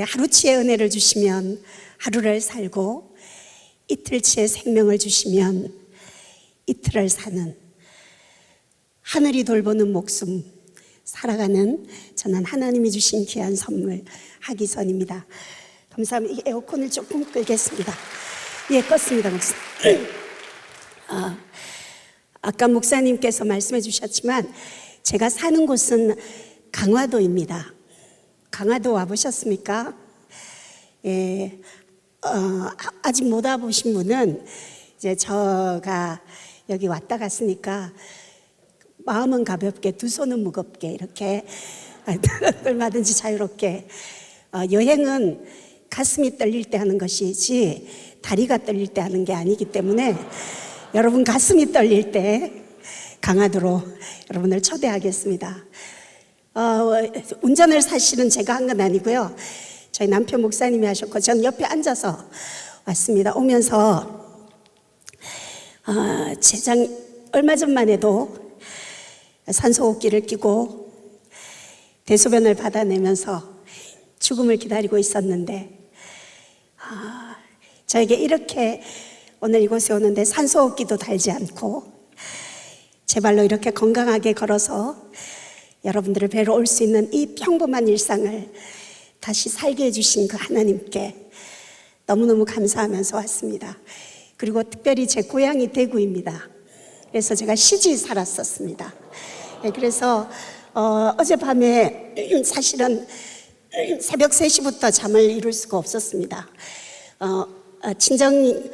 하루치의 은혜를 주시면 하루를 살고 이틀치의 생명을 주시면 이틀을 사는, 하늘이 돌보는 목숨 살아가는 저는 하나님이 주신 귀한 선물 하기선입니다. 감사합니다. 이 에어컨을 조금 끄겠습니다. 예, 껐습니다. 목사님. 아까 목사님께서 말씀해 주셨지만 제가 사는 곳은 강화도입니다. 강화도 와보셨습니까? 예, 아직 못 와보신 분은 이제 저가 여기 왔다 갔으니까 마음은 가볍게 두 손은 무겁게 이렇게 얼마든지 자유롭게, 여행은 가슴이 떨릴 때 하는 것이지 다리가 떨릴 때 하는 게 아니기 때문에 여러분 가슴이 떨릴 때 강화도로 여러분을 초대하겠습니다. 운전을 사실은 제가 한 건 아니고요, 저희 남편 목사님이 하셨고 저는 옆에 앉아서 왔습니다. 오면서 얼마 전만 해도 산소호흡기를 끼고 대소변을 받아내면서 죽음을 기다리고 있었는데, 저에게 이렇게 오늘 이곳에 오는데 산소호흡기도 달지 않고 제 발로 이렇게 건강하게 걸어서 여러분들을 뵈러 올 수 있는 이 평범한 일상을 다시 살게 해주신 그 하나님께 너무너무 감사하면서 왔습니다. 그리고 특별히 제 고향이 대구입니다. 그래서 제가 시집 살았었습니다. 그래서 어젯밤에 사실은 새벽 3시부터 잠을 이룰 수가 없었습니다. 친정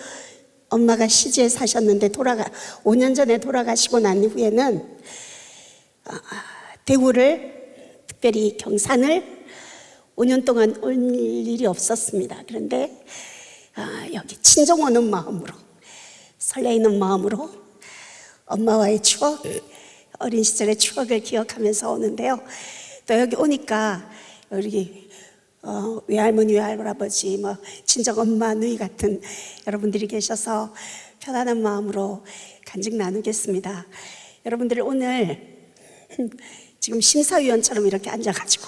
엄마가 시지에 사셨는데 5년 전에 돌아가시고 난 이후에는 대구를, 특별히 경산을 5년 동안 올 일이 없었습니다. 그런데 여기 친정 오는 마음으로, 설레이는 마음으로 엄마와의 추억, 어린 시절의 추억을 기억하면서 오는데요. 또 여기 오니까 우리 외할머니, 외할아버지, 친정 엄마, 누이 같은 여러분들이 계셔서 편안한 마음으로 간증 나누겠습니다. 여러분들 오늘 지금 심사위원처럼 이렇게 앉아가지고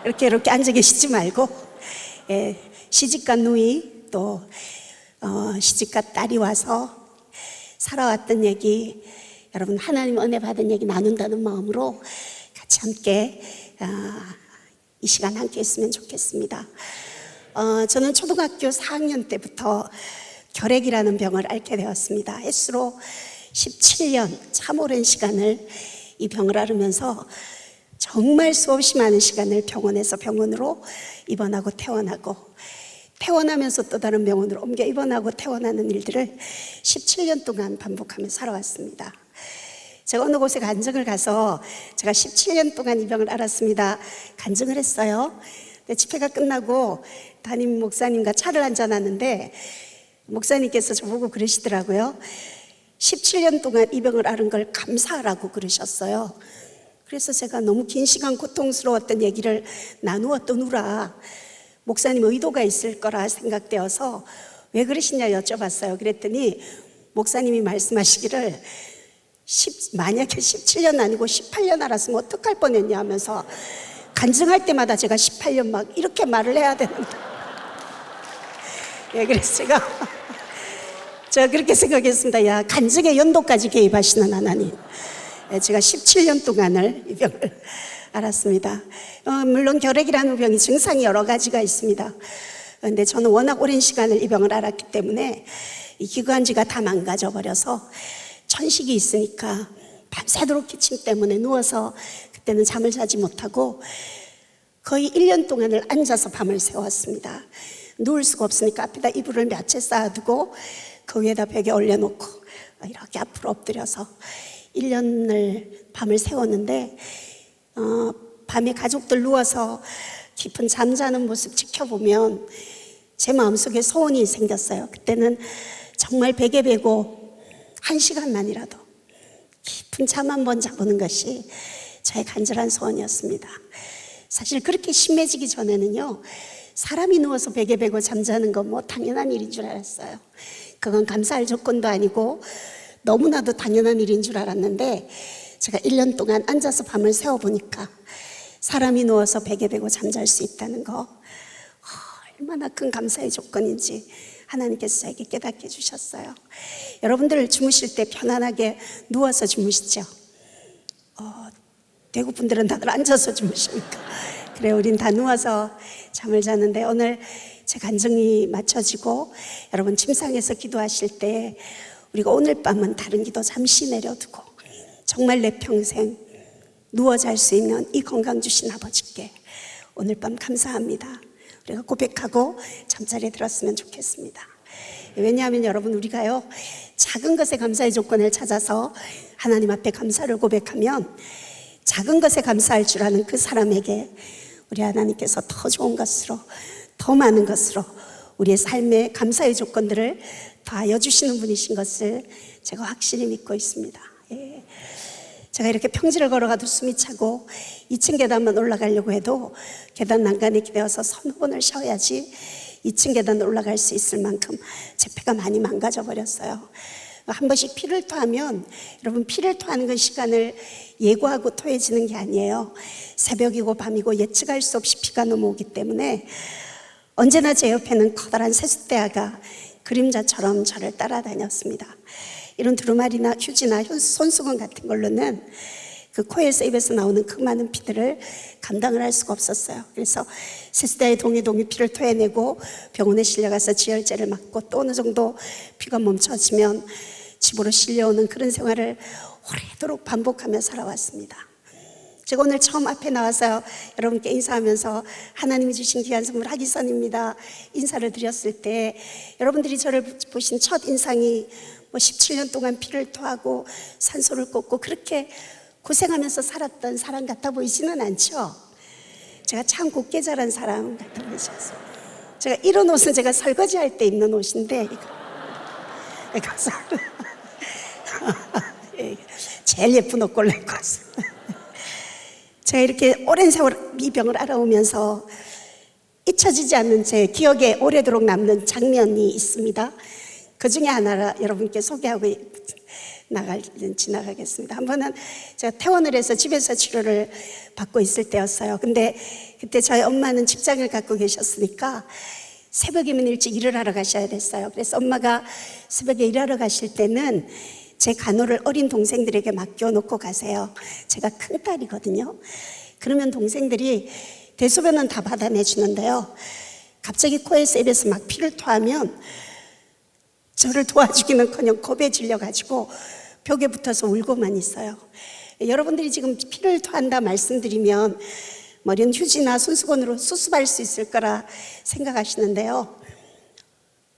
이렇게 앉아 계시지 말고, 시집간 누이 또 시집간 딸이 와서 살아왔던 얘기, 여러분 하나님 은혜 받은 얘기 나눈다는 마음으로 같이 함께 이 시간 함께 했으면 좋겠습니다. 저는 초등학교 4학년 때부터 결핵이라는 병을 앓게 되었습니다. 횟수로 17년, 참 오랜 시간을 이 병을 앓으면서 정말 수없이 많은 시간을 병원에서 병원으로 입원하고 퇴원하고, 퇴원하면서 또 다른 병원으로 옮겨 입원하고 퇴원하는 일들을 17년 동안 반복하며 살아왔습니다. 제가 어느 곳에 간증을 가서 제가 17년 동안 이 병을 앓았습니다 간증을 했어요. 근데 집회가 끝나고 담임 목사님과 차를 한잔하는데 목사님께서 저보고 그러시더라고요. 17년 동안 이 병을 앓은 걸 감사하라고 그러셨어요. 그래서 제가 너무 긴 시간 고통스러웠던 얘기를 나누었던 후라 목사님 의도가 있을 거라 생각되어서 왜 그러시냐 여쭤봤어요. 그랬더니 목사님이 말씀하시기를 만약에 17년 아니고 18년 알았으면 어떡할 뻔했냐 하면서, 간증할 때마다 제가 18년 막 이렇게 말을 해야 되는데 그래서 제가 그렇게 생각했습니다. 야, 간증의 연도까지 개입하시는 하나님. 제가 17년 동안을 이 병을 앓았습니다. 물론 결핵이라는 병이 증상이 여러 가지가 있습니다. 그런데 저는 워낙 오랜 시간을 이 병을 앓았기 때문에 이 기관지가 다 망가져 버려서 천식이 있으니까 밤새도록 기침 때문에 누워서 그때는 잠을 자지 못하고 거의 1년 동안을 앉아서 밤을 새웠습니다. 누울 수가 없으니까 앞에다 이불을 몇 채 쌓아두고 그 위에다 벽에 올려놓고 이렇게 앞으로 엎드려서 1년을 밤을 새웠는데, 밤에 가족들 누워서 깊은 잠자는 모습 지켜보면 제 마음속에 소원이 생겼어요. 그때는 정말 베개 베고 1시간만이라도 깊은 잠 한번 자보는 것이 저의 간절한 소원이었습니다. 사실 그렇게 심해지기 전에는요, 사람이 누워서 베개 베고 잠자는 건 당연한 일인 줄 알았어요. 그건 감사할 조건도 아니고 너무나도 당연한 일인 줄 알았는데, 제가 1년 동안 앉아서 밤을 새워보니까 사람이 누워서 베개 베고 잠잘 수 있다는 거, 얼마나 큰 감사의 조건인지 하나님께서 저에게 깨닫게 해주셨어요. 여러분들 주무실 때 편안하게 누워서 주무시죠? 대구 분들은 다들 앉아서 주무십니까? 그래, 우린 다 누워서 잠을 자는데 오늘 제 간증이 맞춰지고 여러분 침상에서 기도하실 때 우리가 오늘 밤은 다른 기도 잠시 내려두고 정말 내 평생 누워 잘 수 있는 이 건강 주신 아버지께 오늘 밤 감사합니다. 우리가 고백하고 잠자리에 들었으면 좋겠습니다. 왜냐하면 여러분 우리가요 작은 것에 감사의 조건을 찾아서 하나님 앞에 감사를 고백하면 작은 것에 감사할 줄 아는 그 사람에게 우리 하나님께서 더 좋은 것으로 더 많은 것으로 우리의 삶의 감사의 조건들을 더하여 주시는 분이신 것을 제가 확실히 믿고 있습니다. 예. 제가 이렇게 평지를 걸어가도 숨이 차고 2층 계단만 올라가려고 해도 계단 난간에 기대어서 서너 번을 쉬어야지 2층 계단 올라갈 수 있을 만큼 제 폐가 많이 망가져 버렸어요. 한 번씩 피를 토하면 여러분 피를 토하는 그 시간을 예고하고 토해지는 게 아니에요. 새벽이고 밤이고 예측할 수 없이 피가 넘어오기 때문에 언제나 제 옆에는 커다란 세숫대야가 그림자처럼 저를 따라다녔습니다. 이런 두루마리나 휴지나 손수건 같은 걸로는 그 코에서 입에서 나오는 그 많은 피들을 감당을 할 수가 없었어요. 그래서 세숫대야에 동이 피를 토해내고 병원에 실려가서 지혈제를 맞고 또 어느 정도 피가 멈춰지면 집으로 실려오는 그런 생활을 오래도록 반복하며 살아왔습니다. 제가 오늘 처음 앞에 나와서 여러분께 인사하면서 하나님이 주신 귀한 선물 하기선입니다 인사를 드렸을 때 여러분들이 저를 보신 첫 인상이 17년 동안 피를 토하고 산소를 꽂고 그렇게 고생하면서 살았던 사람 같아 보이지는 않죠? 제가 참 곱게 자란 사람 같아 보이지 않습니다. 제가 이런 옷은 제가 설거지할 때 입는 옷인데 이거 제일 예쁜 옷 골라 입고 왔습니다. 제가 이렇게 오랜 세월 이 병을 알아오면서 잊혀지지 않는 제 기억에 오래도록 남는 장면이 있습니다. 그 중에 하나를 여러분께 소개하고 지나가겠습니다. 한 번은 제가 퇴원을 해서 집에서 치료를 받고 있을 때였어요. 근데 그때 저희 엄마는 직장을 갖고 계셨으니까 새벽이면 일찍 일을 하러 가셔야 됐어요. 그래서 엄마가 새벽에 일하러 가실 때는 제 간호를 어린 동생들에게 맡겨놓고 가세요. 제가 큰딸이거든요. 그러면 동생들이 대소변은 다 받아내주는데요. 갑자기 코에서 입에서 막 피를 토하면 저를 도와주기는커녕 겁에 질려가지고 벽에 붙어서 울고만 있어요. 여러분들이 지금 피를 토한다 말씀드리면 이런 휴지나 손수건으로 수습할 수 있을 거라 생각하시는데요.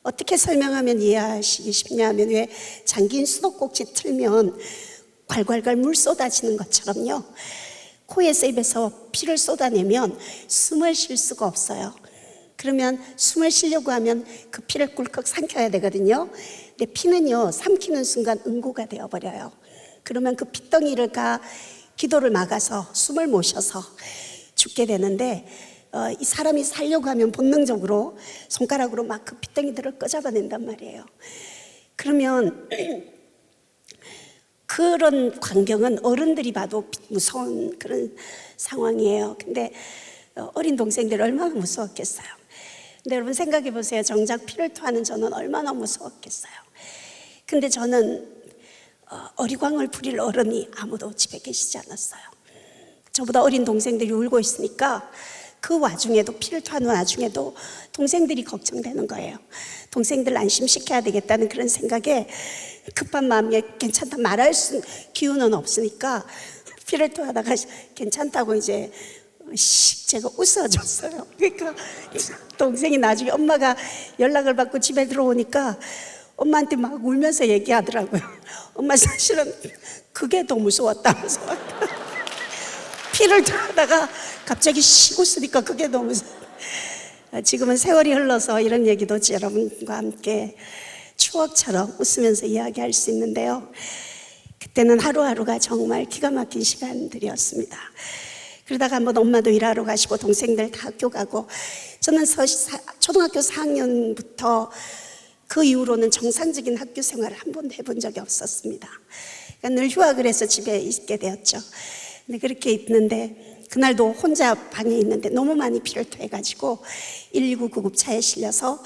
어떻게 설명하면 이해하시기 쉽냐 하면 왜 잠긴 수도꼭지 틀면 괄괄괄 물 쏟아지는 것처럼요. 코에서 입에서 피를 쏟아내면 숨을 쉴 수가 없어요. 그러면 숨을 쉬려고 하면 그 피를 꿀꺽 삼켜야 되거든요. 근데 피는요 삼키는 순간 응고가 되어버려요. 그러면 그 피덩이를 기도를 막아서 숨을 못 쉬어서 죽게 되는데 이 사람이 살려고 하면 본능적으로 손가락으로 막 그 피덩이들을 꺼잡아낸단 말이에요. 그러면 그런 광경은 어른들이 봐도 무서운 그런 상황이에요. 근데 어린 동생들이 얼마나 무서웠겠어요. 근데 여러분 생각해 보세요. 정작 피를 토하는 저는 얼마나 무서웠겠어요. 근데 저는 어리광을 부릴 어른이 아무도 집에 계시지 않았어요. 저보다 어린 동생들이 울고 있으니까 그 와중에도 피를 토하는 와중에도 동생들이 걱정되는 거예요. 동생들 안심시켜야 되겠다는 그런 생각에 급한 마음에 괜찮다 말할 기운은 없으니까 피를 토하다가 괜찮다고 이제 제가 웃어줬어요. 그러니까 동생이 나중에 엄마가 연락을 받고 집에 들어오니까 엄마한테 막 울면서 얘기하더라고요. 엄마 사실은 그게 더 무서웠다면서 피를 토하다가 갑자기 씩 웃으니까 그게 너무 지금은 세월이 흘러서 이런 얘기도 여러분과 함께 추억처럼 웃으면서 이야기할 수 있는데요. 그때는 하루하루가 정말 기가 막힌 시간들이었습니다. 그러다가 한번 엄마도 일하러 가시고 동생들 다 학교 가고 저는 초등학교 4학년부터 그 이후로는 정상적인 학교 생활을 한 번도 해본 적이 없었습니다. 그러니까 늘 휴학을 해서 집에 있게 되었죠. 근데 그렇게 있는데 그날도 혼자 방에 있는데 너무 많이 피를 토해가지고 119 구급차에 실려서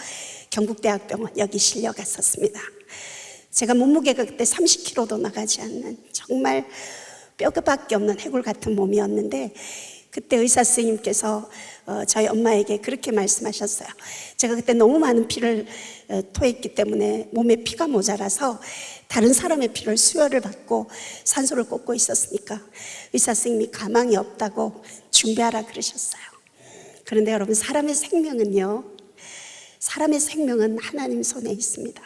경북대학병원 여기 실려갔었습니다. 제가 몸무게가 그때 30kg도 나가지 않는 정말 뼈밖에 없는 해골 같은 몸이었는데, 그때 의사 선생님께서 저희 엄마에게 그렇게 말씀하셨어요. 제가 그때 너무 많은 피를 토했기 때문에 몸에 피가 모자라서 다른 사람의 피를 수혈을 받고 산소를 꽂고 있었으니까 의사 선생님이 가망이 없다고 준비하라 그러셨어요. 그런데 여러분, 사람의 생명은 하나님 손에 있습니다.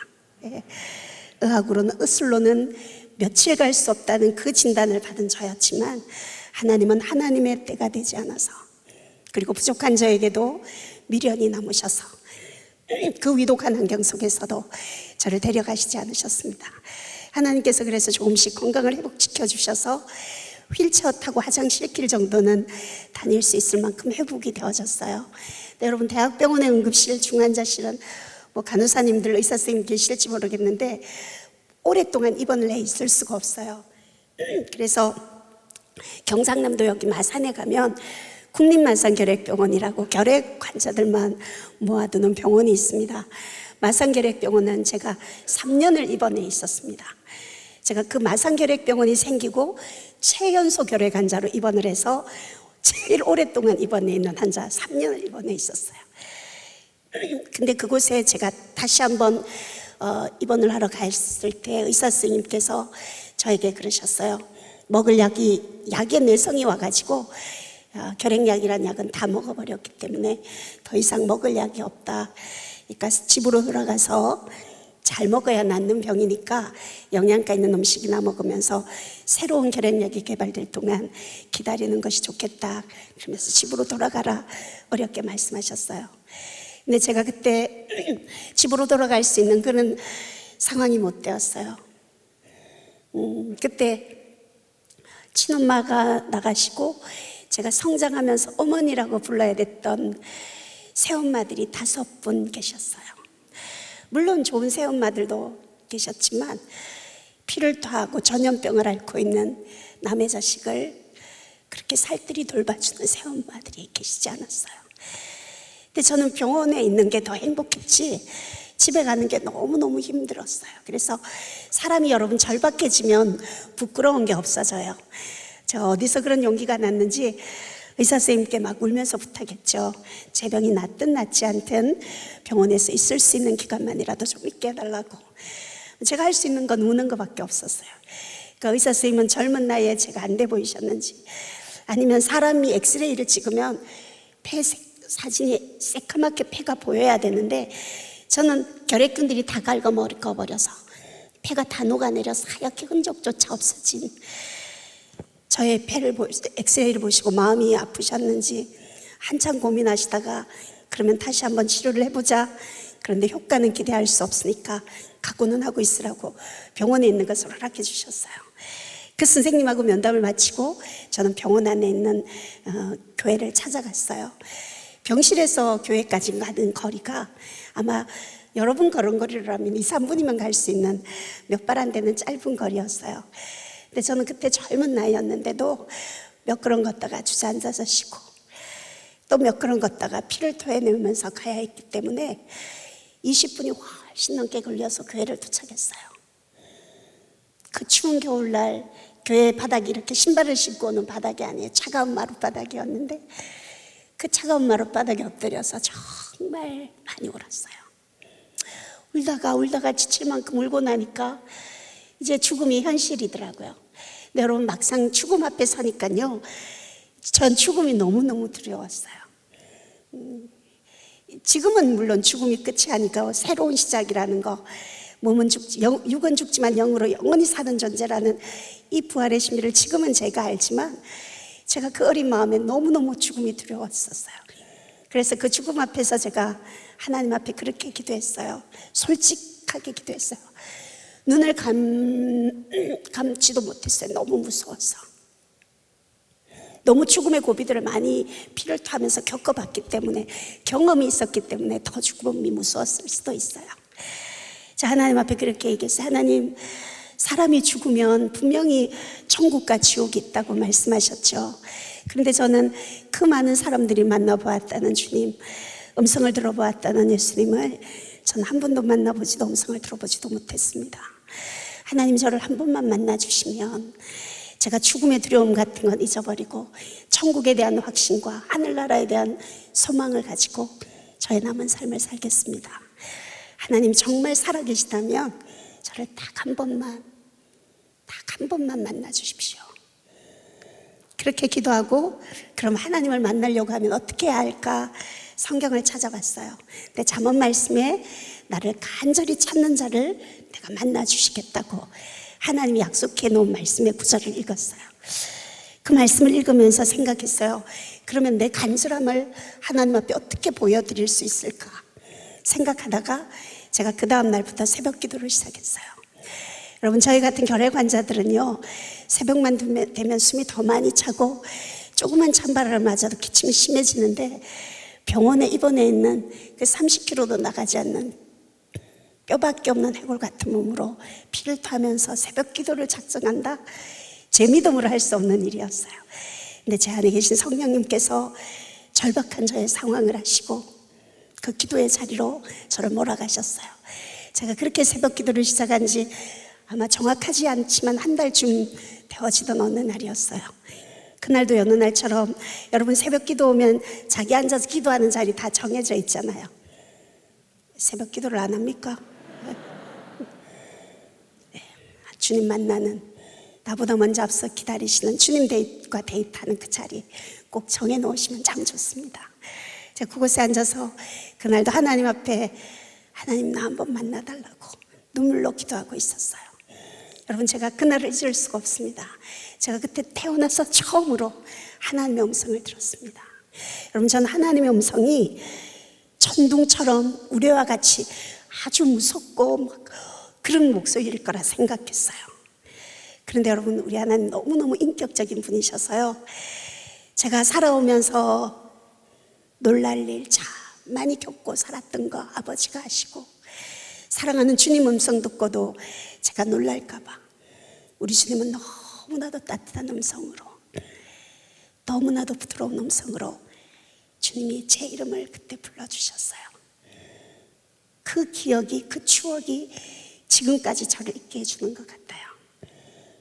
의학으로는, 의술로는 며칠 갈 수 없다는 그 진단을 받은 저였지만, 하나님은 하나님의 때가 되지 않아서, 그리고 부족한 저에게도 미련이 남으셔서 그 위독한 환경 속에서도 저를 데려가시지 않으셨습니다. 하나님께서 그래서 조금씩 건강을 회복시켜 주셔서 휠체어 타고 화장실 길 정도는 다닐 수 있을 만큼 회복이 되어졌어요. 네, 여러분, 대학병원의 응급실, 중환자실은 뭐 간호사님들, 의사 선생님 계실지 모르겠는데 오랫동안 입원을 해 있을 수가 없어요. 그래서 경상남도 여기 마산에 가면 국립마산결핵병원이라고 결핵 환자들만 모아두는 병원이 있습니다. 마산결핵병원은 제가 3년을 입원해 있었습니다. 제가 그 마산결핵병원이 생기고 최연소 결핵 환자로 입원을 해서 제일 오랫동안 입원해 있는 환자 3년을 입원해 있었어요. 근데 그곳에 제가 다시 한번 입원을 하러 갔을 때 의사 선생님께서 저에게 그러셨어요. 먹을 약에 내성이 와가지고 결핵약이라는 약은 다 먹어버렸기 때문에 더 이상 먹을 약이 없다. 그러니까 집으로 돌아가서 잘 먹어야 낫는 병이니까 영양가 있는 음식이나 먹으면서 새로운 결핵약이 개발될 동안 기다리는 것이 좋겠다. 그러면서 집으로 돌아가라 어렵게 말씀하셨어요. 근데 제가 그때 집으로 돌아갈 수 있는 그런 상황이 못 되었어요. 그때 친엄마가 나가시고 제가 성장하면서 어머니라고 불러야 됐던 새엄마들이 5분 계셨어요. 물론 좋은 새엄마들도 계셨지만 피를 토하고 전염병을 앓고 있는 남의 자식을 그렇게 살뜰히 돌봐주는 새엄마들이 계시지 않았어요. 근데 저는 병원에 있는 게 더 행복했지 집에 가는 게 너무너무 힘들었어요. 그래서 사람이 여러분 절박해지면 부끄러운 게 없어져요. 제가 어디서 그런 용기가 났는지 의사 선생님께 막 울면서 부탁했죠. 제 병이 낫든 낫지 않든 병원에서 있을 수 있는 기간만이라도 좀 있게 해달라고. 제가 할 수 있는 건 우는 것밖에 없었어요. 그러니까 의사 선생님은 젊은 나이에 제가 안 돼 보이셨는지, 아니면 사람이 엑스레이를 찍으면 폐 사진이 새까맣게 폐가 보여야 되는데 저는 결핵균들이 다 갉아먹어버려서 폐가 다 녹아내려서 하얗게 흔적조차 없어진 저의 폐를 엑스레이를 보시고 마음이 아프셨는지 한참 고민하시다가 그러면 다시 한번 치료를 해보자. 그런데 효과는 기대할 수 없으니까 각오는 하고 있으라고 병원에 있는 것을 허락해 주셨어요. 그 선생님하고 면담을 마치고 저는 병원 안에 있는 교회를 찾아갔어요. 병실에서 교회까지 가는 거리가 아마 여러분 걸음걸이라면 2, 3분이면 갈 수 있는 몇 발 안 되는 짧은 거리였어요. 근데 저는 그때 젊은 나이였는데도 몇 걸음 걷다가 주저앉아서 쉬고 또 몇 걸음 걷다가 피를 토해내면서 가야 했기 때문에 20분이 훨씬 넘게 걸려서 교회를 도착했어요. 그 추운 겨울날 교회 바닥이 이렇게 신발을 신고 오는 바닥이 아니에요. 차가운 마룻바닥이었는데 그 차가운 마룻바닥에 엎드려서 정말 많이 울었어요. 울다가 지칠 만큼 울고 나니까 이제 죽음이 현실이더라고요. 근데 여러분, 막상 죽음 앞에 서니까요, 전 죽음이 너무너무 두려웠어요. 지금은 물론 죽음이 끝이 아니고 새로운 시작이라는 거, 몸은 죽지, 육은 죽지만 영으로 영원히 사는 존재라는 이 부활의 신비를 지금은 제가 알지만 제가 그 어린 마음에 너무너무 죽음이 두려웠었어요. 그래서 그 죽음 앞에서 제가 하나님 앞에 그렇게 기도했어요. 솔직하게 기도했어요. 눈을 감지도 못했어요. 너무 무서워서. 너무 죽음의 고비들을 많이 피를 토하면서 겪어봤기 때문에, 경험이 있었기 때문에 더 죽음이 무서웠을 수도 있어요. 자, 하나님 앞에 그렇게 얘기했어요. 하나님, 사람이 죽으면 분명히 천국과 지옥이 있다고 말씀하셨죠. 그런데 저는 그 많은 사람들이 만나보았다는 주님, 음성을 들어보았다는 예수님을 전 한 번도 만나보지도 음성을 들어보지도 못했습니다. 하나님 저를 한 번만 만나주시면 제가 죽음의 두려움 같은 건 잊어버리고 천국에 대한 확신과 하늘나라에 대한 소망을 가지고 저의 남은 삶을 살겠습니다. 하나님 정말 살아계시다면 저를 딱 한 번만 만나주십시오. 그렇게 기도하고 그럼 하나님을 만나려고 하면 어떻게 해야 할까 성경을 찾아봤어요. 근데 잠언 말씀에 나를 간절히 찾는 자를 내가 만나주시겠다고 하나님이 약속해 놓은 말씀의 구절을 읽었어요. 그 말씀을 읽으면서 생각했어요. 그러면 내 간절함을 하나님 앞에 어떻게 보여드릴 수 있을까 생각하다가 제가 그 다음 날부터 새벽 기도를 시작했어요. 여러분 저희 같은 결핵 환자들은요 새벽만 되면 숨이 더 많이 차고 조그만 찬바람을 맞아도 기침이 심해지는데 병원에 입원해 있는 그 30kg도 나가지 않는 뼈밖에 없는 해골 같은 몸으로 피를 토하면서 새벽 기도를 작성한다? 제 믿음으로 할 수 없는 일이었어요. 근데 제 안에 계신 성령님께서 절박한 저의 상황을 아시고 그 기도의 자리로 저를 몰아가셨어요. 제가 그렇게 새벽 기도를 시작한 지 아마 정확하지 않지만 한 달쯤 되어지던 어느 날이었어요. 그날도 여느 날처럼 여러분 새벽 기도 오면 자기 앉아서 기도하는 자리 다 정해져 있잖아요. 새벽 기도를 안 합니까? 네, 주님 만나는 나보다 먼저 앞서 기다리시는 주님과 데이트하는 그 자리 꼭 정해놓으시면 참 좋습니다. 제가 그곳에 앉아서 그날도 하나님 앞에 하나님 나 한번 만나달라고 눈물로 기도하고 있었어요. 여러분 제가 그날을 잊을 수가 없습니다. 제가 그때 태어나서 처음으로 하나님의 음성을 들었습니다. 여러분 저는 하나님의 음성이 천둥처럼 우레와 같이 아주 무섭고 막 그런 목소리일 거라 생각했어요. 그런데 여러분 우리 하나님 너무너무 인격적인 분이셔서요 제가 살아오면서 놀랄 일 참 많이 겪고 살았던 거 아버지가 아시고 사랑하는 주님 음성 듣고도 제가 놀랄까 봐 우리 주님은 너무나도 따뜻한 음성으로 너무나도 부드러운 음성으로 주님이 제 이름을 그때 불러주셨어요. 그 기억이 그 추억이 지금까지 저를 있게 해주는 것 같아요.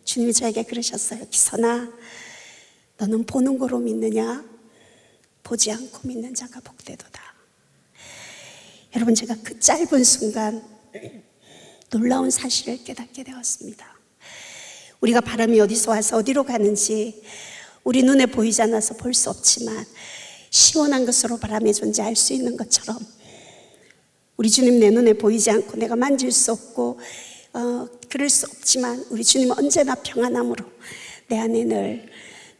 주님이 저에게 그러셨어요. 기선아 너는 보는 거로 믿느냐 보지 않고 믿는 자가 복되도다. 여러분 제가 그 짧은 순간 놀라운 사실을 깨닫게 되었습니다. 우리가 바람이 어디서 와서 어디로 가는지 우리 눈에 보이지 않아서 볼 수 없지만 시원한 것으로 바람의 존재 알 수 있는 것처럼 우리 주님 내 눈에 보이지 않고 내가 만질 수 없고 그럴 수 없지만 우리 주님은 언제나 평안함으로 내 안에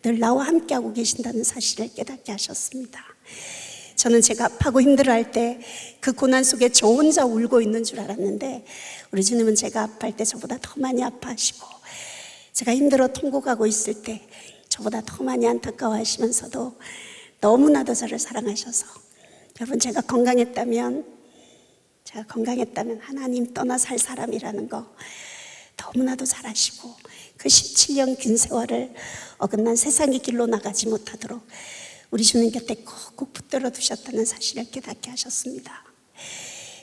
늘 나와 함께하고 계신다는 사실을 깨닫게 하셨습니다. 저는 제가 아파하고 힘들어할 때 그 고난 속에 저 혼자 울고 있는 줄 알았는데 우리 주님은 제가 아파할 때 저보다 더 많이 아파하시고 제가 힘들어 통곡하고 있을 때 저보다 더 많이 안타까워하시면서도 너무나도 저를 사랑하셔서 여러분 제가 건강했다면 하나님 떠나 살 사람이라는 거 너무나도 잘 아시고 그 17년 긴 세월을 어긋난 세상의 길로 나가지 못하도록 우리 주님 곁에 꼭 붙들어 두셨다는 사실을 깨닫게 하셨습니다.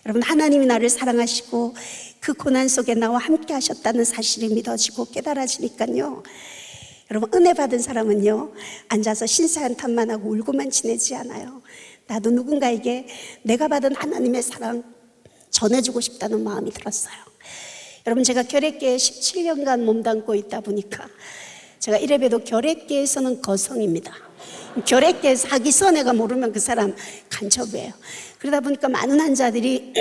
여러분 하나님이 나를 사랑하시고 그 고난 속에 나와 함께 하셨다는 사실이 믿어지고 깨달아지니까요 여러분 은혜 받은 사람은요 앉아서 신세한탄만 하고 울고만 지내지 않아요. 나도 누군가에게 내가 받은 하나님의 사랑 전해주고 싶다는 마음이 들었어요. 여러분 제가 결핵계에 17년간 몸담고 있다 보니까 제가 이래봬도 결핵계에서는 거성입니다. 결핵계에서 하기선애가 모르면 그 사람 간첩이에요. 그러다 보니까 많은 환자들이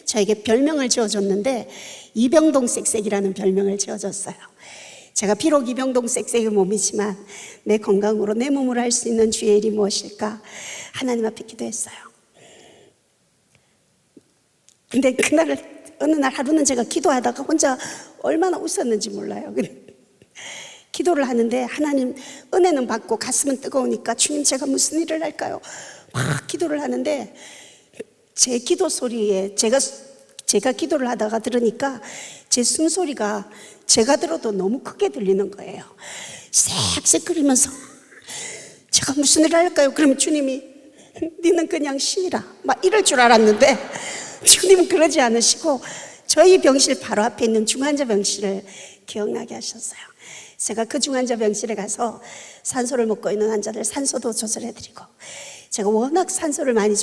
저에게 별명을 지어줬는데 이병동 쌕쌕이라는 별명을 지어줬어요. 제가 비록 이병동 쌕쌕의 몸이지만 내 건강으로 내 몸으로 할 수 있는 주의 일이 무엇일까 하나님 앞에 기도했어요. 근데 그날 어느 날 하루는 제가 기도하다가 혼자 얼마나 웃었는지 몰라요. 기도를 하는데 하나님 은혜는 받고 가슴은 뜨거우니까 주님 제가 무슨 일을 할까요? 막 기도를 하는데 제 기도 소리에 제가 기도를 하다가 들으니까 제 숨소리가 제가 들어도 너무 크게 들리는 거예요. 쌕쌕거리면서 제가 무슨 일을 할까요? 그러면 주님이 니는 그냥 쉬라 막 이럴 줄 알았는데 주님은 그러지 않으시고 저희 병실 바로 앞에 있는 중환자 병실을 기억나게 하셨어요. 제가 그 중환자 병실에 가서 산소를 먹고 있는 환자들 산소도 조절해드리고, 제가 워낙 산소를 많이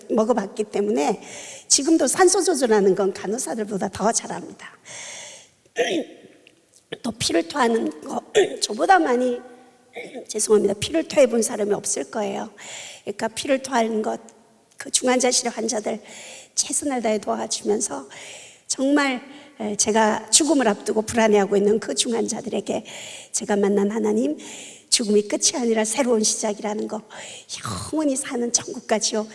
먹어봤기 때문에 지금도 산소 조절하는 건 간호사들보다 더 잘합니다. 또 피를 토하는 거 저보다 많이 죄송합니다. 피를 토해 본 사람이 없을 거예요. 그러니까 피를 토하는 것, 그 중환자실 환자들 최선을 다해 도와주면서 정말 제가 죽음을 앞두고 불안해하고 있는 그 중환자들에게 제가 만난 하나님, 죽음이 끝이 아니라 새로운 시작이라는 거, 영원히 사는 천국까지요,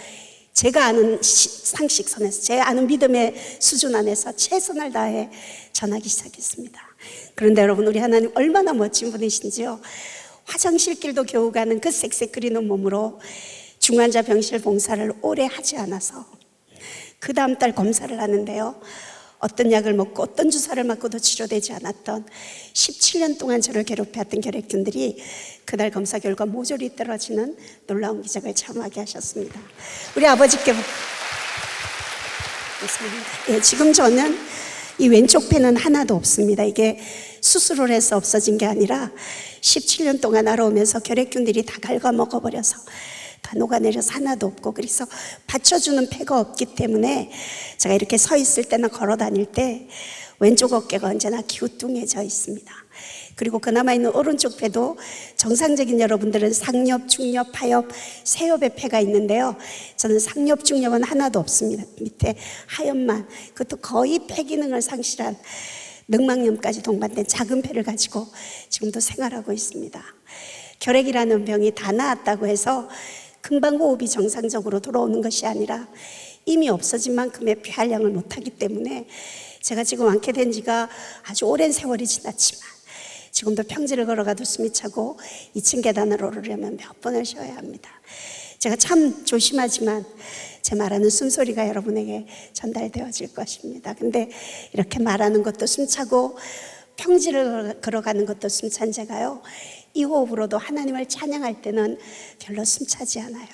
제가 아는 상식선에서, 제가 아는 믿음의 수준 안에서 최선을 다해 전하기 시작했습니다. 그런데 여러분, 우리 하나님 얼마나 멋진 분이신지요. 화장실 길도 겨우 가는 그 쌕쌕거리는 몸으로 중환자 병실 봉사를 오래 하지 않아서 그 다음 달 검사를 하는데요, 어떤 약을 먹고 어떤 주사를 맞고도 치료되지 않았던 17년 동안 저를 괴롭혀왔던 결핵균들이 그날 검사 결과 모조리 떨어지는 놀라운 기적을 체험하게 하셨습니다. 우리 아버지께 감사합니다. 예, 지금 저는 이 왼쪽 폐는 하나도 없습니다. 이게 수술을 해서 없어진 게 아니라 17년 동안 알아오면서 결핵균들이 다 갉아먹어버려서 다 녹아내려서 하나도 없고, 그래서 받쳐주는 폐가 없기 때문에 제가 이렇게 서 있을 때나 걸어 다닐 때 왼쪽 어깨가 언제나 기우뚱해져 있습니다. 그리고 그나마 있는 오른쪽 폐도 정상적인 여러분들은 상엽, 중엽, 하엽, 세엽의 폐가 있는데요, 저는 상엽, 중엽은 하나도 없습니다. 밑에 하엽만, 그것도 거의 폐 기능을 상실한 늑막염까지 동반된 작은 폐를 가지고 지금도 생활하고 있습니다. 결핵이라는 병이 다 나았다고 해서 금방 호흡이 정상적으로 돌아오는 것이 아니라 이미 없어진 만큼의 폐활량을 못하기 때문에 제가 지금 완쾌 된 지가 아주 오랜 세월이 지났지만 지금도 평지를 걸어가도 숨이 차고 2층 계단을 오르려면 몇 번을 쉬어야 합니다. 제가 참 조심하지만 제 말하는 숨소리가 여러분에게 전달되어질 것입니다. 근데 이렇게 말하는 것도 숨차고 평지를 걸어가는 것도 숨찬 제가요, 이 호흡으로도 하나님을 찬양할 때는 별로 숨차지 않아요.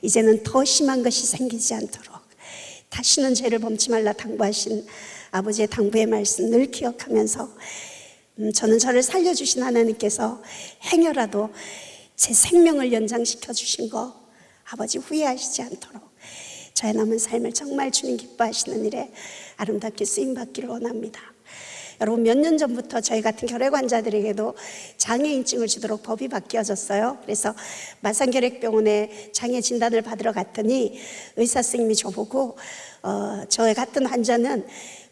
이제는 더 심한 것이 생기지 않도록 다시는 죄를 범치 말라 당부하신 아버지의 당부의 말씀 늘 기억하면서 저는 저를 살려주신 하나님께서 행여라도 제 생명을 연장시켜 주신 거 아버지 후회하시지 않도록 저의 남은 삶을 정말 주님 기뻐하시는 일에 아름답게 쓰임받기를 원합니다. 여러분, 몇 년 전부터 저희 같은 결핵 환자들에게도 장애인증을 주도록 법이 바뀌어졌어요. 그래서 마산결핵병원에 장애 진단을 받으러 갔더니 의사 선생님이 저보고 저희 같은 환자는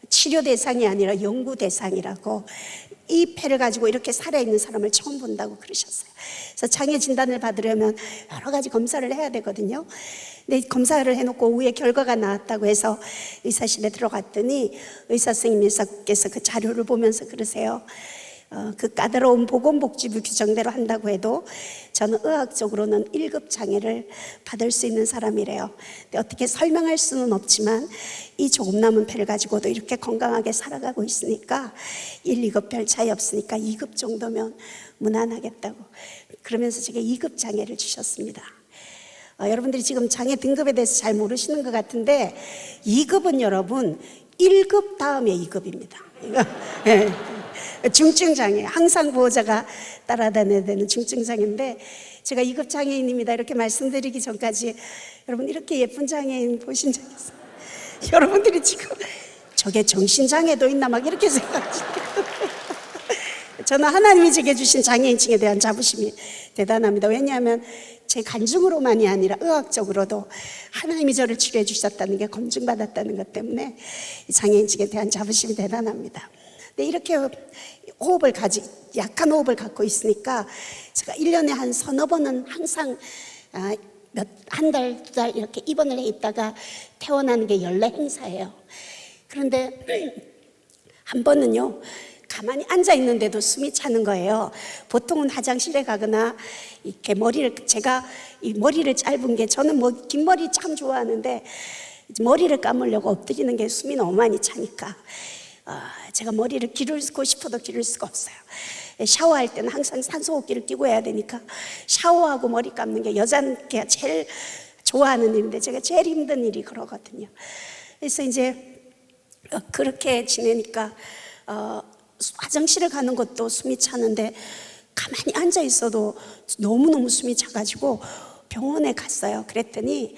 치료 대상이 아니라 연구 대상이라고, 이 폐를 가지고 이렇게 살아있는 사람을 처음 본다고 그러셨어요. 그래서 장애 진단을 받으려면 여러 가지 검사를 해야 되거든요. 근데 검사를 해놓고 오후에 결과가 나왔다고 해서 의사실에 들어갔더니 의사 선생님께서 그 자료를 보면서 그러세요. 그 까다로운 보건복지부 규정대로 한다고 해도 저는 의학적으로는 1급 장애를 받을 수 있는 사람이래요. 근데 어떻게 설명할 수는 없지만 이 조금 남은 폐를 가지고도 이렇게 건강하게 살아가고 있으니까 1, 2급 별 차이 없으니까 2급 정도면 무난하겠다고 그러면서 제가 2급 장애를 주셨습니다. 여러분들이 지금 장애 등급에 대해서 잘 모르시는 것 같은데 2급은 여러분 1급 다음에 2급입니다. 네. 중증장애, 항상 보호자가 따라다녀야 되는 중증장애인데 제가 2급 장애인입니다 이렇게 말씀드리기 전까지 여러분 이렇게 예쁜 장애인 보신 적 있어요? 여러분들이 지금 저게 정신장애도 있나 막 이렇게 생각하시죠. 저는 하나님이 제게 주신 장애인증에 대한 자부심이 대단합니다. 왜냐하면 제 간증으로만이 아니라 의학적으로도 하나님이 저를 치료해 주셨다는 게 검증받았다는 것 때문에 장애인증에 대한 자부심이 대단합니다. 근데 이렇게 약한 호흡을 갖고 있으니까 제가 1년에 한 서너 번은 항상 한 달, 두 달 이렇게 입원을 해 있다가 퇴원하는 게 연례 행사예요. 그런데 한 번은요, 가만히 앉아 있는데도 숨이 차는 거예요. 보통은 화장실에 가거나 이렇게 제가 이 머리를 짧은 게, 저는 긴 머리 참 좋아하는데 머리를 감으려고 엎드리는 게 숨이 너무 많이 차니까 제가 머리를 기르고 싶어도 기를 수가 없어요. 샤워할 때는 항상 산소호흡기를 끼고 해야 되니까 샤워하고 머리 감는 게 여자가 제일 좋아하는 일인데 제가 제일 힘든 일이 그러거든요. 그래서 이제 그렇게 지내니까 화장실을 가는 것도 숨이 차는데 가만히 앉아 있어도 너무너무 숨이 차가지고 병원에 갔어요. 그랬더니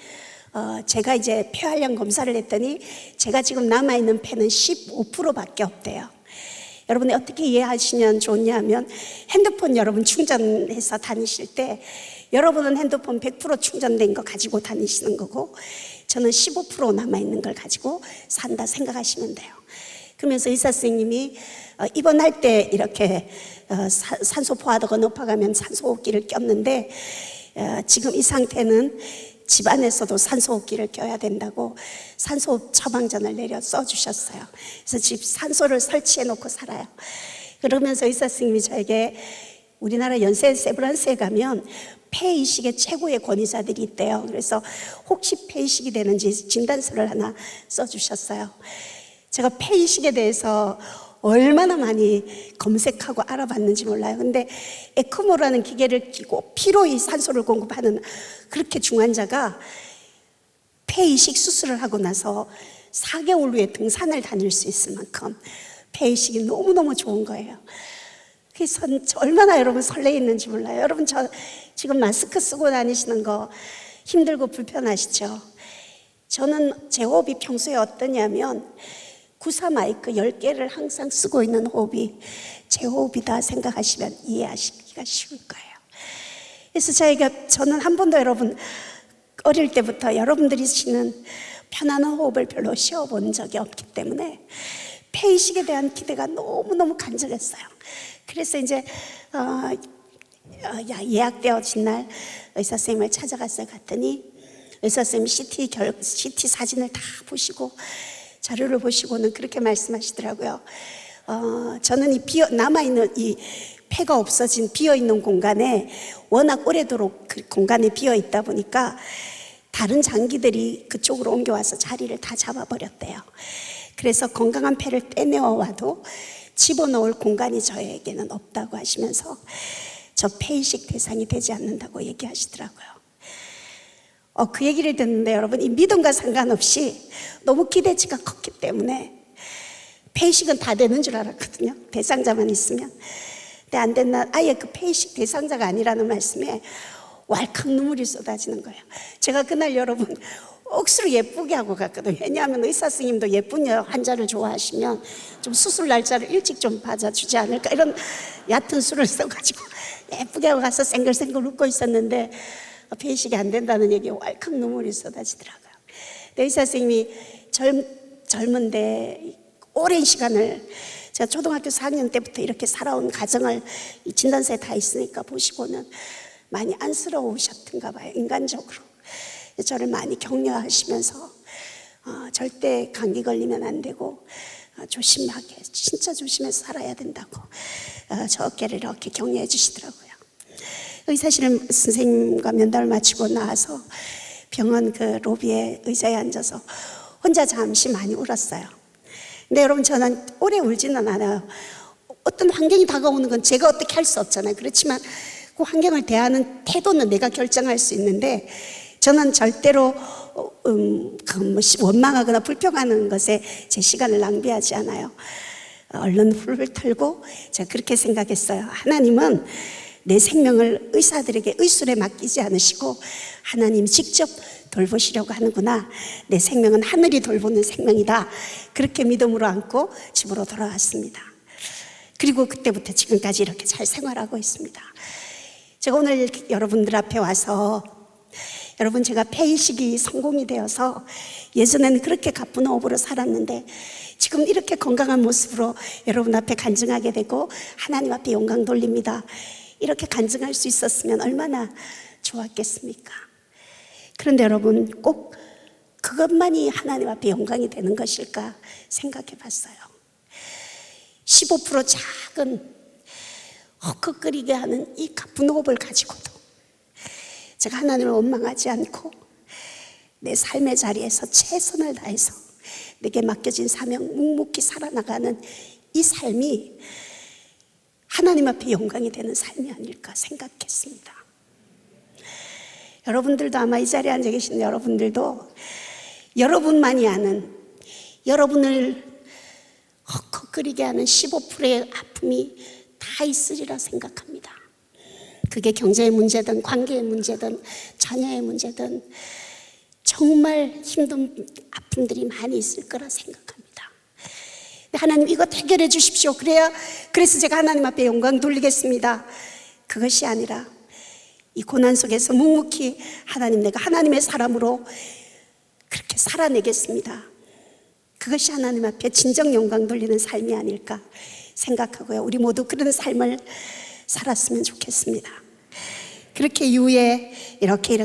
제가 이제 폐활량 검사를 했더니 제가 지금 남아있는 폐는 15%밖에 없대요. 여러분이 어떻게 이해하시면 좋냐면 핸드폰 여러분 충전해서 다니실 때 여러분은 핸드폰 100% 충전된 거 가지고 다니시는 거고 저는 15% 남아있는 걸 가지고 산다 생각하시면 돼요. 그러면서 의사 선생님이 입원할 때 이렇게 산소 포화도가 높아가면 산소호흡기를 꼈는데 지금 이 상태는 집안에서도 산소호흡기를 껴야 된다고 산소호흡 처방전을 내려 써주셨어요. 그래서 집 산소를 설치해 놓고 살아요. 그러면서 의사 선생님이 저에게 우리나라 연세 세브란스에 가면 폐이식의 최고의 권위자들이 있대요. 그래서 혹시 폐이식이 되는지 진단서를 하나 써주셨어요. 제가 폐이식에 대해서 얼마나 많이 검색하고 알아봤는지 몰라요. 근데 에크모라는 기계를 끼고 피로 이 산소를 공급하는 그렇게 중환자가 폐이식 수술을 하고 나서 4개월 후에 등산을 다닐 수 있을 만큼 폐이식이 너무너무 좋은 거예요. 그래서 얼마나 여러분 설레있는지 몰라요. 여러분 저 지금 마스크 쓰고 다니시는 거 힘들고 불편하시죠? 저는 제 호흡이 평소에 어떠냐면 구사 마이크 10개를 항상 쓰고 있는 호흡이 제 호흡이다 생각하시면 이해하시기가 쉬울 거예요. 그래서 저는 한 번도 여러분 어릴 때부터 여러분들이 쉬는 편안한 호흡을 별로 쉬어본 적이 없기 때문에 폐이식에 대한 기대가 너무너무 간절했어요. 그래서 이제 예약되어진 날 의사 선생님을 찾아갔어요. 갔더니 의사 선생님이 CT 사진을 다 보시고 자료를 보시고는 그렇게 말씀하시더라고요. 저는 남아있는 이 폐가 없어진 비어있는 공간에 워낙 오래도록 그 공간에 비어있다 보니까 다른 장기들이 그쪽으로 옮겨와서 자리를 다 잡아버렸대요. 그래서 건강한 폐를 떼내어와도 집어넣을 공간이 저에게는 없다고 하시면서 저 폐이식 대상이 되지 않는다고 얘기하시더라고요. 그 얘기를 듣는데 여러분 이 믿음과 상관없이 너무 기대치가 컸기 때문에 폐이식은 다 되는 줄 알았거든요. 대상자만 있으면. 근데 안 됐나 아예 그 폐이식 대상자가 아니라는 말씀에 왈칵 눈물이 쏟아지는 거예요. 제가 그날 여러분 억수로 예쁘게 하고 갔거든요. 왜냐하면 의사 선생님도 예쁜 환자를 좋아하시면 좀 수술 날짜를 일찍 좀 받아주지 않을까 이런 얕은 수를 써가지고 예쁘게 하고 가서 생글생글 웃고 있었는데 폐이식이 안 된다는 얘기에 왈칵 눈물이 쏟아지더라고요. 의사 선생님이 젊은데 오랜 시간을 제가 초등학교 4학년 때부터 이렇게 살아온 가정을 진단서에 다 있으니까 보시고는 많이 안쓰러우셨던가 봐요. 인간적으로 저를 많이 격려하시면서 절대 감기 걸리면 안 되고 조심하게 진짜 조심해서 살아야 된다고 저 어깨를 이렇게 격려해 주시더라고요. 의사실 선생님과 면담을 마치고 나와서 병원 그 로비에 의자에 앉아서 혼자 잠시 많이 울었어요. 근데 여러분 저는 오래 울지는 않아요. 어떤 환경이 다가오는 건 제가 어떻게 할 수 없잖아요. 그렇지만 그 환경을 대하는 태도는 내가 결정할 수 있는데 저는 절대로 원망하거나 불평하는 것에 제 시간을 낭비하지 않아요. 얼른 훌훌 털고 제가 그렇게 생각했어요. 하나님은 내 생명을 의사들에게 의술에 맡기지 않으시고 하나님 직접 돌보시려고 하는구나. 내 생명은 하늘이 돌보는 생명이다. 그렇게 믿음으로 안고 집으로 돌아왔습니다. 그리고 그때부터 지금까지 이렇게 잘 생활하고 있습니다. 제가 오늘 여러분들 앞에 와서 여러분 제가 폐이식이 성공이 되어서 예전에는 그렇게 가쁜 호흡으로 살았는데 지금 이렇게 건강한 모습으로 여러분 앞에 간증하게 되고 하나님 앞에 영광 돌립니다. 이렇게 간증할 수 있었으면 얼마나 좋았겠습니까? 그런데 여러분 꼭 그것만이 하나님 앞에 영광이 되는 것일까 생각해 봤어요. 15% 작은 헉헉거리게 하는 이 가쁜 호흡을 가지고도 제가 하나님을 원망하지 않고 내 삶의 자리에서 최선을 다해서 내게 맡겨진 사명 묵묵히 살아나가는 이 삶이 하나님 앞에 영광이 되는 삶이 아닐까 생각했습니다. 여러분들도 아마 이 자리에 앉아 계신 여러분들도 여러분만이 아는, 여러분을 헉헉거리게 하는 15%의 아픔이 다 있으리라 생각합니다. 그게 경제의 문제든 관계의 문제든 자녀의 문제든 정말 힘든 아픔들이 많이 있을 거라 생각합니다. 하나님 이거 해결해 주십시오. 그래서 제가 하나님 앞에 영광 돌리겠습니다. 그것이 아니라 이 고난 속에서 묵묵히 하나님, 내가 하나님의 사람으로 그렇게 살아내겠습니다. 그것이 하나님 앞에 진정 영광 돌리는 삶이 아닐까 생각하고요. 우리 모두 그런 삶을 살았으면 좋겠습니다. 그렇게 이후에 이렇게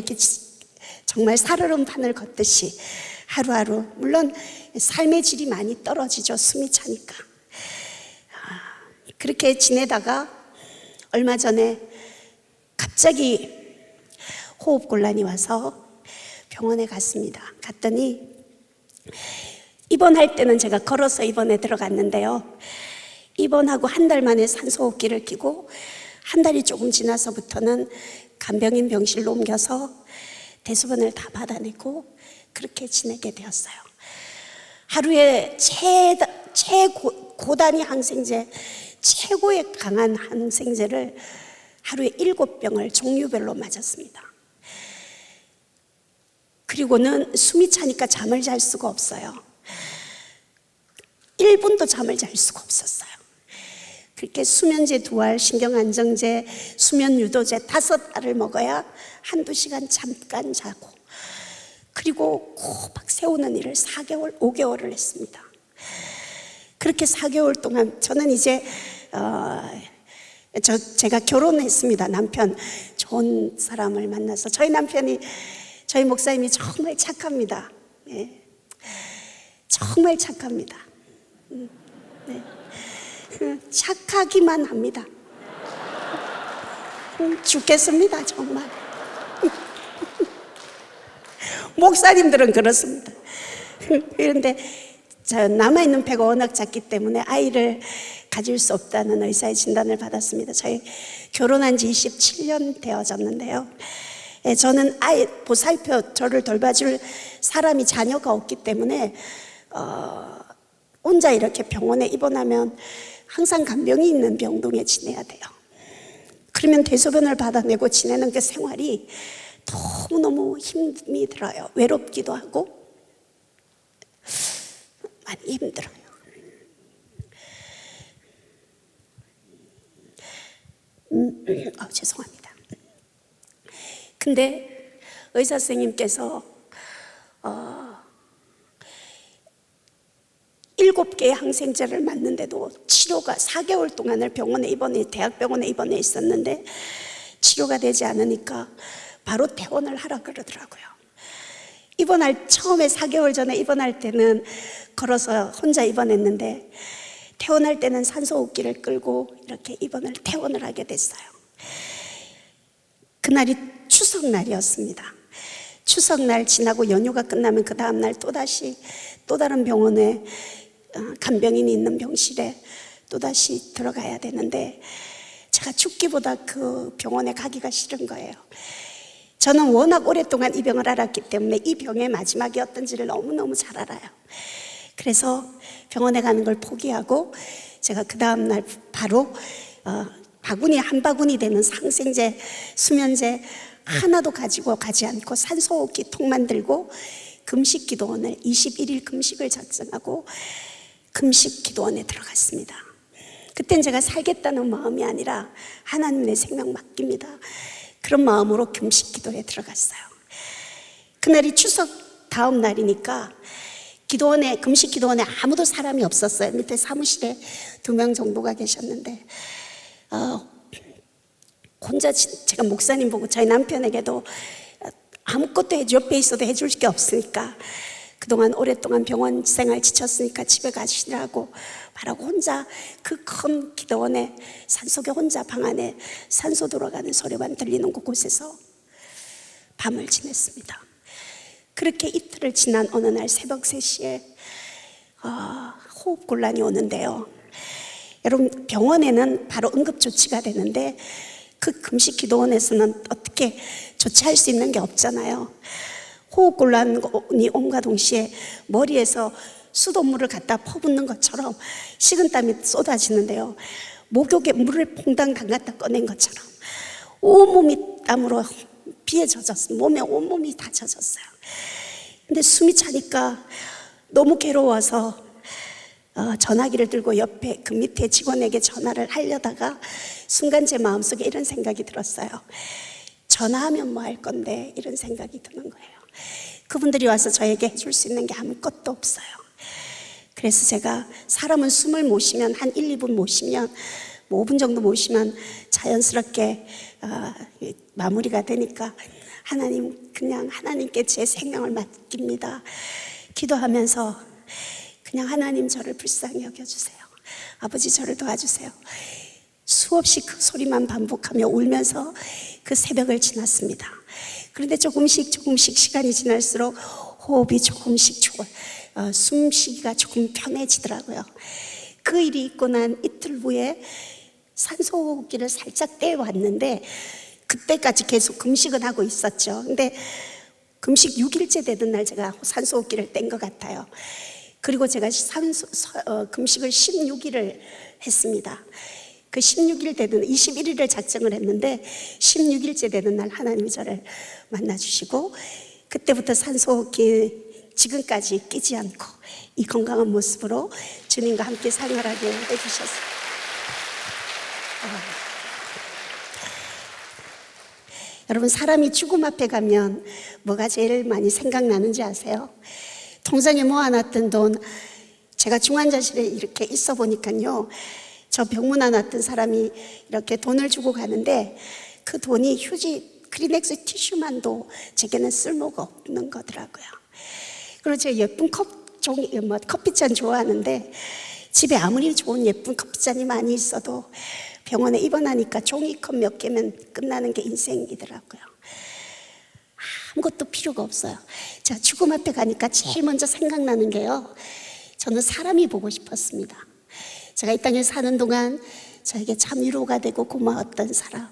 정말 살얼음 판을 걷듯이 하루하루, 물론 삶의 질이 많이 떨어지죠. 숨이 차니까. 그렇게 지내다가 얼마 전에 갑자기 호흡곤란이 와서 병원에 갔습니다. 갔더니 입원할 때는 제가 걸어서 입원에 들어갔는데요. 입원하고 한 달 만에 산소호흡기를 끼고 한 달이 조금 지나서부터는 간병인 병실로 옮겨서 대소변을 다 받아내고 그렇게 지내게 되었어요. 하루에 최고단위 항생제, 최고의 강한 항생제를 하루에 7병을 종류별로 맞았습니다. 그리고는 숨이 차니까 잠을 잘 수가 없어요. 1분도 잠을 잘 수가 없었어요. 그렇게 수면제 2알, 신경안정제, 수면유도제 5알을 먹어야 한두 시간 잠깐 자고, 그리고 코박 세우는 일을 4개월, 5개월을 했습니다. 그렇게 4개월 동안 저는 이제 제가 결혼했습니다. 남편 좋은 사람을 만나서. 저희 목사님이 정말 착합니다. 네. 정말 착합니다. 네. 착하기만 합니다. 죽겠습니다, 정말. 목사님들은 그렇습니다. 그런데 남아있는 배가 워낙 작기 때문에 아이를 가질 수 없다는 의사의 진단을 받았습니다. 저희 결혼한 지 27년 되어졌는데요. 저는 아이 보살펴 저를 돌봐줄 사람이, 자녀가 없기 때문에 혼자 이렇게 병원에 입원하면 항상 간병이 있는 병동에 지내야 돼요. 그러면 대소변을 받아내고 지내는 그 생활이 너무너무 힘이 들어요. 외롭기도 하고 많이 힘들어요. 죄송합니다. 근데 의사 선생님께서 7개의 항생제를 맞는데도 치료가 4개월 동안을 대학병원에 입원해 있었는데 치료가 되지 않으니까 바로 퇴원을 하라 그러더라고요. 처음에 4개월 전에 입원할 때는 걸어서 혼자 입원했는데 퇴원할 때는 산소호흡기를 끌고 이렇게 퇴원을 하게 됐어요. 그날이 추석날이었습니다. 추석날 지나고 연휴가 끝나면 그 다음날 또 다른 병원에 간병인이 있는 병실에 또다시 들어가야 되는데 제가 죽기보다 그 병원에 가기가 싫은 거예요. 저는 워낙 오랫동안 이 병을 알았기 때문에 이 병의 마지막이 어떤지를 너무너무 잘 알아요. 그래서 병원에 가는 걸 포기하고 제가 그 다음날 바로 한 바구니 되는 항생제, 수면제 하나도 가지고 가지 않고 산소호흡기 통만 들고 금식기도원을 21일 금식을 작정하고 금식기도원에 들어갔습니다. 그땐 제가 살겠다는 마음이 아니라 하나님 내 생명 맡깁니다, 그런 마음으로 금식기도에 들어갔어요. 그날이 추석 다음 날이니까 금식기도원에 아무도 사람이 없었어요. 밑에 사무실에 2명 정도가 계셨는데 혼자 제가 목사님 보고 저희 남편에게도 아무것도 옆에 있어도 해줄 게 없으니까 그동안 오랫동안 병원 생활 지쳤으니까 집에 가시라고 말하고 혼자 그 큰 기도원에 산속에 혼자 방 안에 산소 돌아가는 소리만 들리는 곳에서 밤을 지냈습니다. 그렇게 이틀을 지난 어느 날 새벽 3시에 호흡곤란이 오는데요. 여러분, 병원에는 바로 응급조치가 되는데 그 금식기도원에서는 어떻게 조치할 수 있는 게 없잖아요. 호흡곤란이 온과 동시에 머리에서 수돗물을 갖다 퍼붓는 것처럼 식은땀이 쏟아지는데요. 목욕에 물을 퐁당 담갔다 꺼낸 것처럼 온몸이 땀으로 비에 젖었어요. 몸에 온몸이 다 젖었어요. 근데 숨이 차니까 너무 괴로워서 전화기를 들고 옆에 그 밑에 직원에게 전화를 하려다가 순간 제 마음속에 이런 생각이 들었어요. 전화하면 뭐 할 건데, 이런 생각이 드는 거예요. 그분들이 와서 저에게 해줄 수 있는 게 아무것도 없어요. 그래서 제가 사람은 숨을 못 쉬면 한 1, 2분 못 쉬면 뭐 5분 정도 못 쉬면 자연스럽게 마무리가 되니까 하나님, 그냥 하나님께 제 생명을 맡깁니다. 기도하면서 그냥 하나님, 저를 불쌍히 여겨주세요. 아버지, 저를 도와주세요. 수없이 그 소리만 반복하며 울면서 그 새벽을 지났습니다. 그런데 조금씩 시간이 지날수록 호흡이 조금씩 숨쉬기가 조금 편해지더라고요. 그 일이 있고 난 이틀 후에 산소호흡기를 살짝 떼왔는데 그때까지 계속 금식은 하고 있었죠. 근데 금식 6일째 되던 날 제가 산소호흡기를 뗀 것 같아요. 그리고 제가 금식을 16일을 했습니다. 그 16일 되던 21일을 작정을 했는데 16일째 되는 날 하나님이 저를 만나주시고 그때부터 산소호흡기 지금까지 끼지 않고 이 건강한 모습으로 주님과 함께 생활하게 해주셨습니다. 여러분, 사람이 죽음 앞에 가면 뭐가 제일 많이 생각나는지 아세요? 통장에 모아놨던 돈, 제가 중환자실에 이렇게 있어 보니까요, 저 병문 안 왔던 사람이 이렇게 돈을 주고 가는데 그 돈이 휴지, 크리넥스 티슈만도 제게는 쓸모가 없는 거더라고요. 그리고 제가 예쁜 커피잔 좋아하는데 집에 아무리 좋은 예쁜 커피잔이 많이 있어도 병원에 입원하니까 종이컵 몇 개면 끝나는 게 인생이더라고요. 아무것도 필요가 없어요. 제가 죽음 앞에 가니까 제일 먼저 생각나는 게요, 저는 사람이 보고 싶었습니다. 제가 이 땅에 사는 동안 저에게 참 위로가 되고 고마웠던 사람,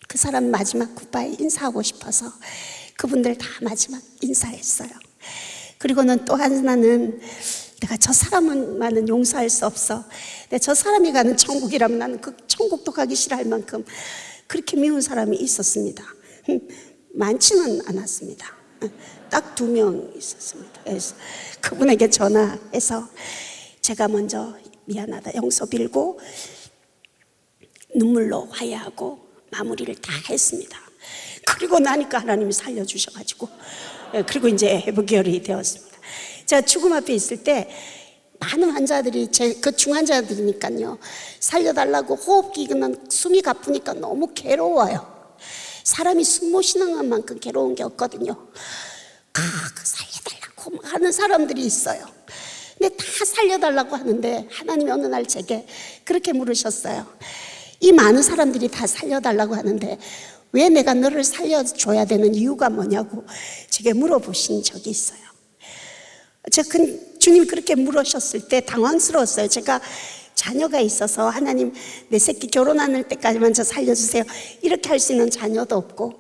그 사람 마지막 굿바이 인사하고 싶어서 그분들 다 마지막 인사했어요. 그리고는 또 하나는, 내가 저 사람만은 용서할 수 없어, 근데 저 사람이 가는 천국이라면 나는 그 천국도 가기 싫어할 만큼 그렇게 미운 사람이 있었습니다. 많지는 않았습니다. 딱 2명 있었습니다. 그래서 그분에게 전화해서 제가 먼저 미안하다 용서 빌고 눈물로 화해하고 마무리를 다 했습니다. 그리고 나니까 하나님이 살려주셔가지고, 그리고 이제 회복결이 되었습니다. 제가 죽음 앞에 있을 때 많은 환자들이, 그 중환자들이니까요, 살려달라고 호흡기는 숨이 가쁘니까 너무 괴로워요. 사람이 숨 못 쉬는 만큼 괴로운 게 없거든요. 살려달라고 하는 사람들이 있어요. 근데 다 살려달라고 하는데 하나님이 어느 날 제게 그렇게 물으셨어요. 이 많은 사람들이 다 살려달라고 하는데 왜 내가 너를 살려줘야 되는 이유가 뭐냐고 제게 물어보신 적이 있어요. 제가 주님이 그렇게 물으셨을 때 당황스러웠어요. 제가 자녀가 있어서 하나님, 내 새끼 결혼하는 때까지만 저 살려주세요, 이렇게 할 수 있는 자녀도 없고,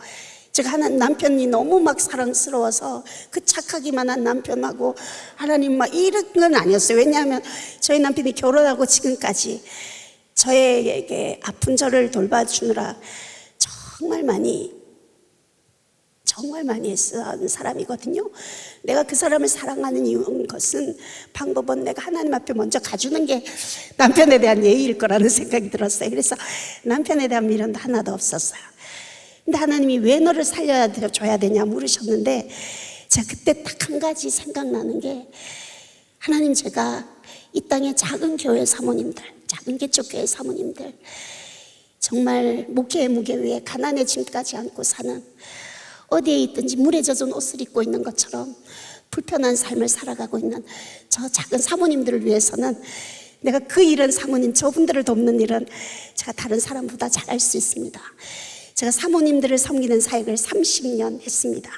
제가 남편이 너무 막 사랑스러워서 그 착하기만 한 남편하고 하나님 막 이런 건 아니었어요. 왜냐하면 저희 남편이 결혼하고 지금까지 저에게 아픈 저를 돌봐주느라 정말 많이 애쓰는 사람이거든요. 내가 그 사람을 사랑하는 것은, 방법은 내가 하나님 앞에 먼저 가주는 게 남편에 대한 예의일 거라는 생각이 들었어요. 그래서 남편에 대한 미련도 하나도 없었어요. 근데 하나님이 왜 너를 살려줘야 되냐 물으셨는데, 제가 그때 딱 한 가지 생각나는 게, 하나님, 제가 이 땅의 작은 교회 사모님들, 작은 개척교회 사모님들, 정말 목회의 무게 위에 가난의 짐까지 안고 사는, 어디에 있든지 물에 젖은 옷을 입고 있는 것처럼 불편한 삶을 살아가고 있는 저 작은 사모님들을 위해서는 내가 그 일은, 사모님 저분들을 돕는 일은 제가 다른 사람보다 잘할 수 있습니다. 제가 사모님들을 섬기는 사역을 30년 했습니다.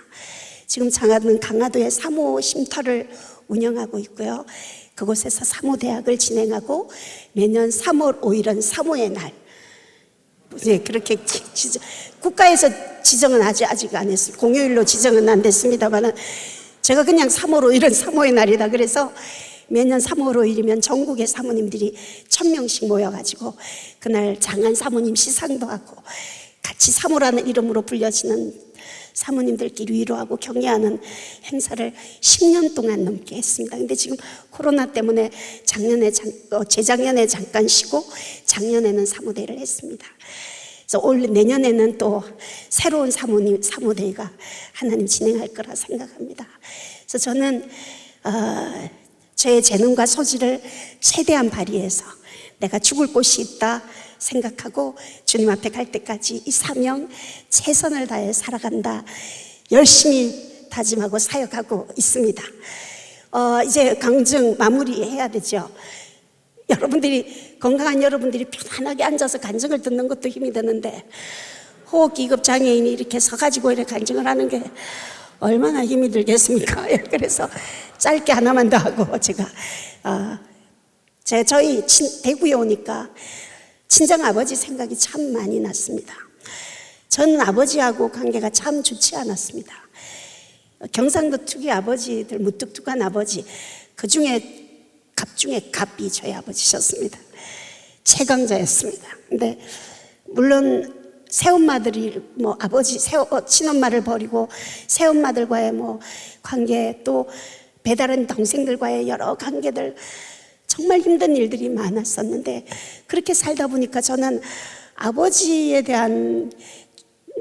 지금 저는 강화도에 사모 쉼터를 운영하고 있고요. 그곳에서 사모대학을 진행하고 매년 3월 5일은 사모의 날. 네, 그렇게 국가에서 지정은 아직 안 했어요. 공휴일로 지정은 안 됐습니다만 제가 그냥 3월 5일은 사모의 날이다 그래서 매년 3월 5일이면 전국의 사모님들이 1000명씩 모여가지고 그날 장안 사모님 시상도 하고 같이 사모라는 이름으로 불려지는 사모님들끼리 위로하고 격려하는 행사를 10년 동안 넘게 했습니다. 근데 지금 코로나 때문에 재작년에 잠깐 쉬고 작년에는 사모대를 했습니다. 그래서 올 내년에는 또 새로운 사모대가 하나님 진행할 거라 생각합니다. 그래서 저는 제 재능과 소질을 최대한 발휘해서 내가 죽을 곳이 있다 생각하고 주님 앞에 갈 때까지 이 사명 최선을 다해 살아간다 열심히 다짐하고 사역하고 있습니다. 이제 강증 마무리해야 되죠. 건강한 여러분들이 편안하게 앉아서 간증을 듣는 것도 힘이 드는데 호흡기급 장애인이 이렇게 서가지고 이렇게 간증을 하는 게 얼마나 힘이 들겠습니까? 그래서 짧게 하나만 더 하고 저희 대구에 오니까 친정아버지 생각이 참 많이 났습니다. 저는 아버지하고 관계가 참 좋지 않았습니다. 경상도 특유의 아버지들, 무뚝뚝한 아버지, 그 중에 갑 중에 갑이 저희 아버지셨습니다. 최강자였습니다. 근데 물론 새엄마들이 친엄마를 버리고 새엄마들과의 관계, 또 배다른 동생들과의 여러 관계들, 정말 힘든 일들이 많았었는데 그렇게 살다 보니까 저는 아버지에 대한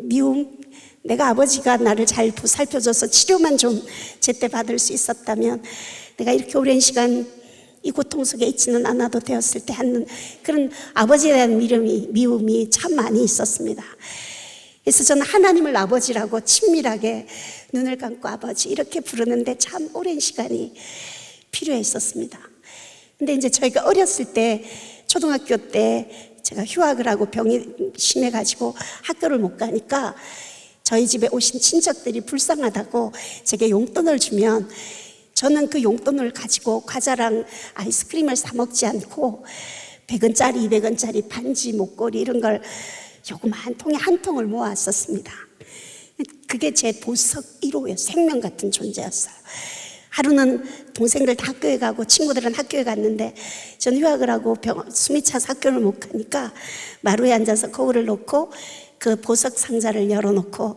미움, 내가 아버지가 나를 잘 보살펴줘서 치료만 좀 제때 받을 수 있었다면 내가 이렇게 오랜 시간 이 고통 속에 있지는 않아도 되었을 때 하는 그런 아버지에 대한 미움이 참 많이 있었습니다. 그래서 저는 하나님을 아버지라고 친밀하게 눈을 감고 아버지 이렇게 부르는데 참 오랜 시간이 필요했었습니다. 근데 이제 저희가 어렸을 때 초등학교 때 제가 휴학을 하고 병이 심해가지고 학교를 못 가니까 저희 집에 오신 친척들이 불쌍하다고 제게 용돈을 주면 저는 그 용돈을 가지고 과자랑 아이스크림을 사 먹지 않고 100원짜리, 200원짜리 반지, 목걸이 이런 걸 요금한 통에 한 통을 모았었습니다. 그게 제 보석 1호예요. 생명 같은 존재였어요. 하루는 동생들 다 학교에 가고 친구들은 학교에 갔는데 저는 휴학을 하고 숨이 차서 학교를 못 가니까 마루에 앉아서 거울을 놓고 그 보석 상자를 열어놓고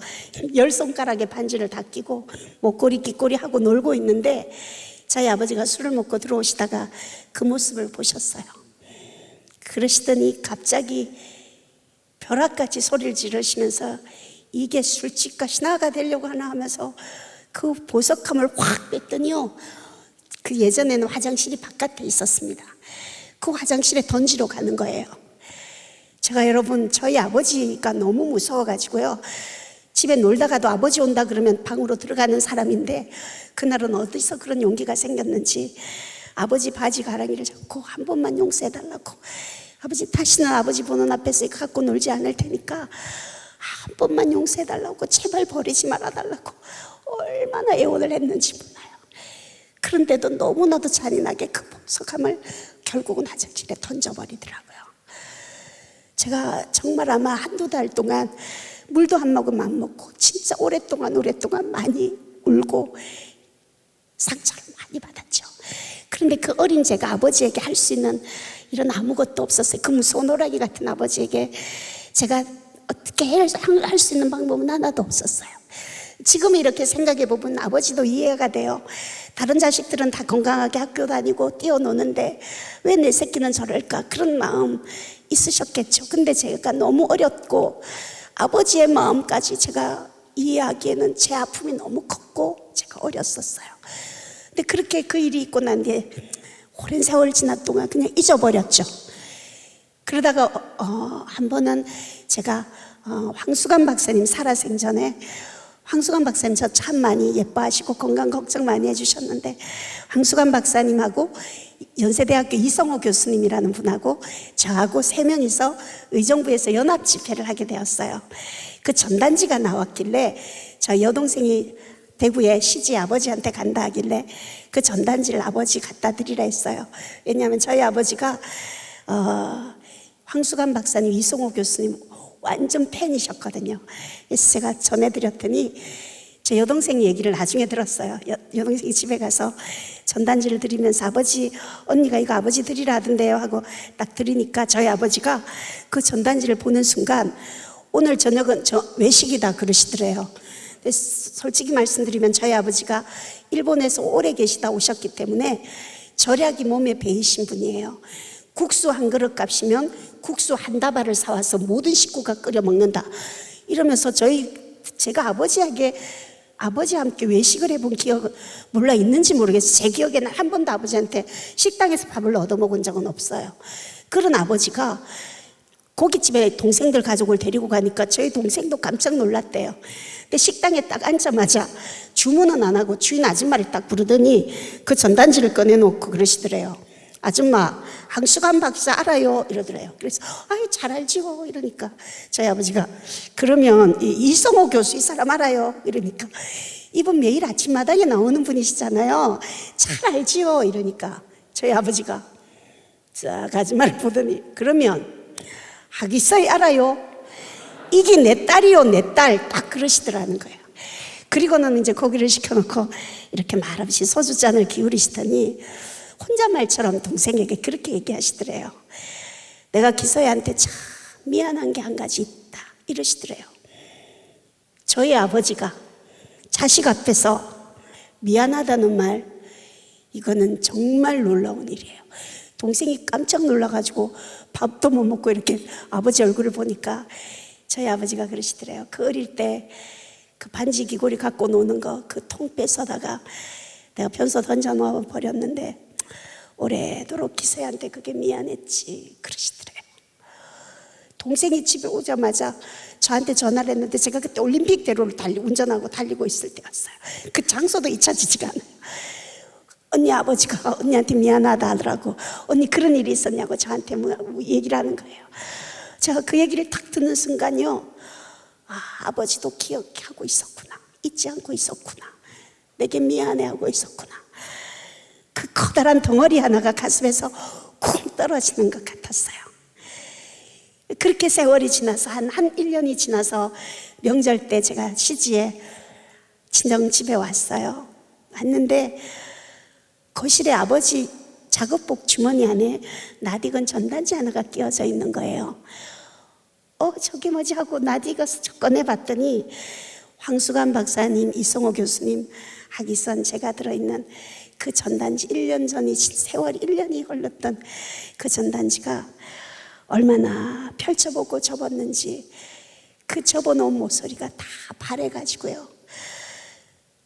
10손가락에 반지를 다 끼고 목걸이 깃꼬리 하고 놀고 있는데 저희 아버지가 술을 먹고 들어오시다가 그 모습을 보셨어요. 그러시더니 갑자기 벼락같이 소리를 지르시면서 이게 술집과 신하가 되려고 하나 하면서 그 보석함을 확 뺐더니요, 그 예전에는 화장실이 바깥에 있었습니다. 그 화장실에 던지러 가는 거예요. 제가 여러분 저희 아버지가 너무 무서워가지고요, 집에 놀다가도 아버지 온다 그러면 방으로 들어가는 사람인데 그날은 어디서 그런 용기가 생겼는지 아버지 바지 가랑이를 잡고 한 번만 용서해달라고, 아버지 다시는 아버지 보는 앞에서 갖고 놀지 않을 테니까 한 번만 용서해달라고, 제발 버리지 말아달라고 얼마나 애원을 했는지 몰라요. 그런데도 너무나도 잔인하게 그 보석함을 결국은 화장실에 던져버리더라고요. 제가 정말 아마 한두 달 동안 물도 한 모금 안 먹고 진짜 오랫동안 많이 울고 상처를 많이 받았죠. 그런데 그 어린 제가 아버지에게 할 수 있는 이런 아무것도 없었어요. 그 무서운 호랑이 같은 아버지에게 제가 어떻게 할 수 있는 방법은 하나도 없었어요. 지금 이렇게 생각해 보면 아버지도 이해가 돼요. 다른 자식들은 다 건강하게 학교 다니고 뛰어노는데 왜 내 새끼는 저럴까, 그런 마음 있으셨겠죠. 근데 제가 너무 어렸고 아버지의 마음까지 제가 이해하기에는 제 아픔이 너무 컸고 제가 어렸었어요. 근데 그렇게 그 일이 있고 난 뒤에 오랜 세월 지난 동안 그냥 잊어버렸죠. 그러다가 한 번은 제가 황수관 박사님 살아생전에, 황수관 박사님 저 참 많이 예뻐하시고 건강 걱정 많이 해주셨는데, 황수관 박사님하고 연세대학교 이성호 교수님이라는 분하고 저하고 3명이서 의정부에서 연합 집회를 하게 되었어요. 그 전단지가 나왔길래 저 여동생이 대구에 시집 아버지한테 간다 하길래 그 전단지를 아버지 갖다 드리라 했어요. 왜냐하면 저희 아버지가 황수관 박사님, 이성호 교수님 완전 팬이셨거든요. 그래서 제가 전해드렸더니 제 여동생 얘기를 나중에 들었어요. 여동생이 집에 가서 전단지를 드리면서 아버지, 언니가 이거 아버지 드리라 하던데요 하고 딱 드리니까 저희 아버지가 그 전단지를 보는 순간 오늘 저녁은 저 외식이다 그러시더래요. 솔직히 말씀드리면 저희 아버지가 일본에서 오래 계시다 오셨기 때문에 절약이 몸에 배이신 분이에요. 국수 한 그릇 값이면 국수 한 다발을 사와서 모든 식구가 끓여 먹는다 이러면서 제가 아버지와 함께 외식을 해본 기억 몰라 있는지 모르겠어요. 제 기억에는 한 번도 아버지한테 식당에서 밥을 얻어먹은 적은 없어요. 그런 아버지가 고깃집에 동생들 가족을 데리고 가니까 저희 동생도 깜짝 놀랐대요. 근데 식당에 딱 앉자마자 주문은 안 하고 주인 아줌마를 딱 부르더니 그 전단지를 꺼내놓고 그러시더래요. 아줌마, 황수관 박사 알아요? 이러더래요. 그래서 아이 잘 알지요 이러니까 저희 아버지가 그러면 이성호 교수 이 사람 알아요? 이러니까 이분 매일 아침마당에 나오는 분이시잖아요. 잘 알지요? 이러니까 저희 아버지가 자 아줌마를 보더니 그러면 하기서이 알아요? 이게 내 딸이요 내 딸 딱 그러시더라는 거예요. 그리고는 이제 고기를 시켜놓고 이렇게 말없이 소주잔을 기울이시더니 혼잣말처럼 동생에게 그렇게 얘기하시더래요. 내가 기서이한테 참 미안한 게 한 가지 있다 이러시더래요. 저희 아버지가 자식 앞에서 미안하다는 말, 이거는 정말 놀라운 일이에요. 동생이 깜짝 놀라가지고 밥도 못 먹고 이렇게 아버지 얼굴을 보니까 저희 아버지가 그러시더래요. 그 어릴 때 그 반지 귀고리 갖고 노는 거 그 통 뺏어다가 내가 변소 던져 놓아 버렸는데 오래도록 기서이한테 그게 미안했지 그러시더래요. 동생이 집에 오자마자 저한테 전화를 했는데 제가 그때 올림픽대로를 운전하고 달리고 있을 때였어요. 그 장소도 잊혀지지가 않아요. 언니 아버지가 언니한테 미안하다 하더라고. 언니 그런 일이 있었냐고 저한테 얘기를 하는 거예요. 제가 그 얘기를 딱 듣는 순간요, 아버지도 기억하고 있었구나, 잊지 않고 있었구나, 내게 미안해하고 있었구나. 그 커다란 덩어리 하나가 가슴에서 쿵 떨어지는 것 같았어요. 그렇게 세월이 지나서 한 1년이 지나서 명절 때 제가 시지에 친정집에 왔어요. 왔는데 거실에 아버지 작업복 주머니 안에 낯익은 전단지 하나가 끼워져 있는 거예요. 저게 뭐지 하고 낯익어서 꺼내봤더니 황수관 박사님, 이성호 교수님 하기선 제가 들어있는 그 전단지 1년 전이 세월 1년이 흘렀던 그 전단지가 얼마나 펼쳐보고 접었는지 그 접어놓은 모서리가 다 바래가지고요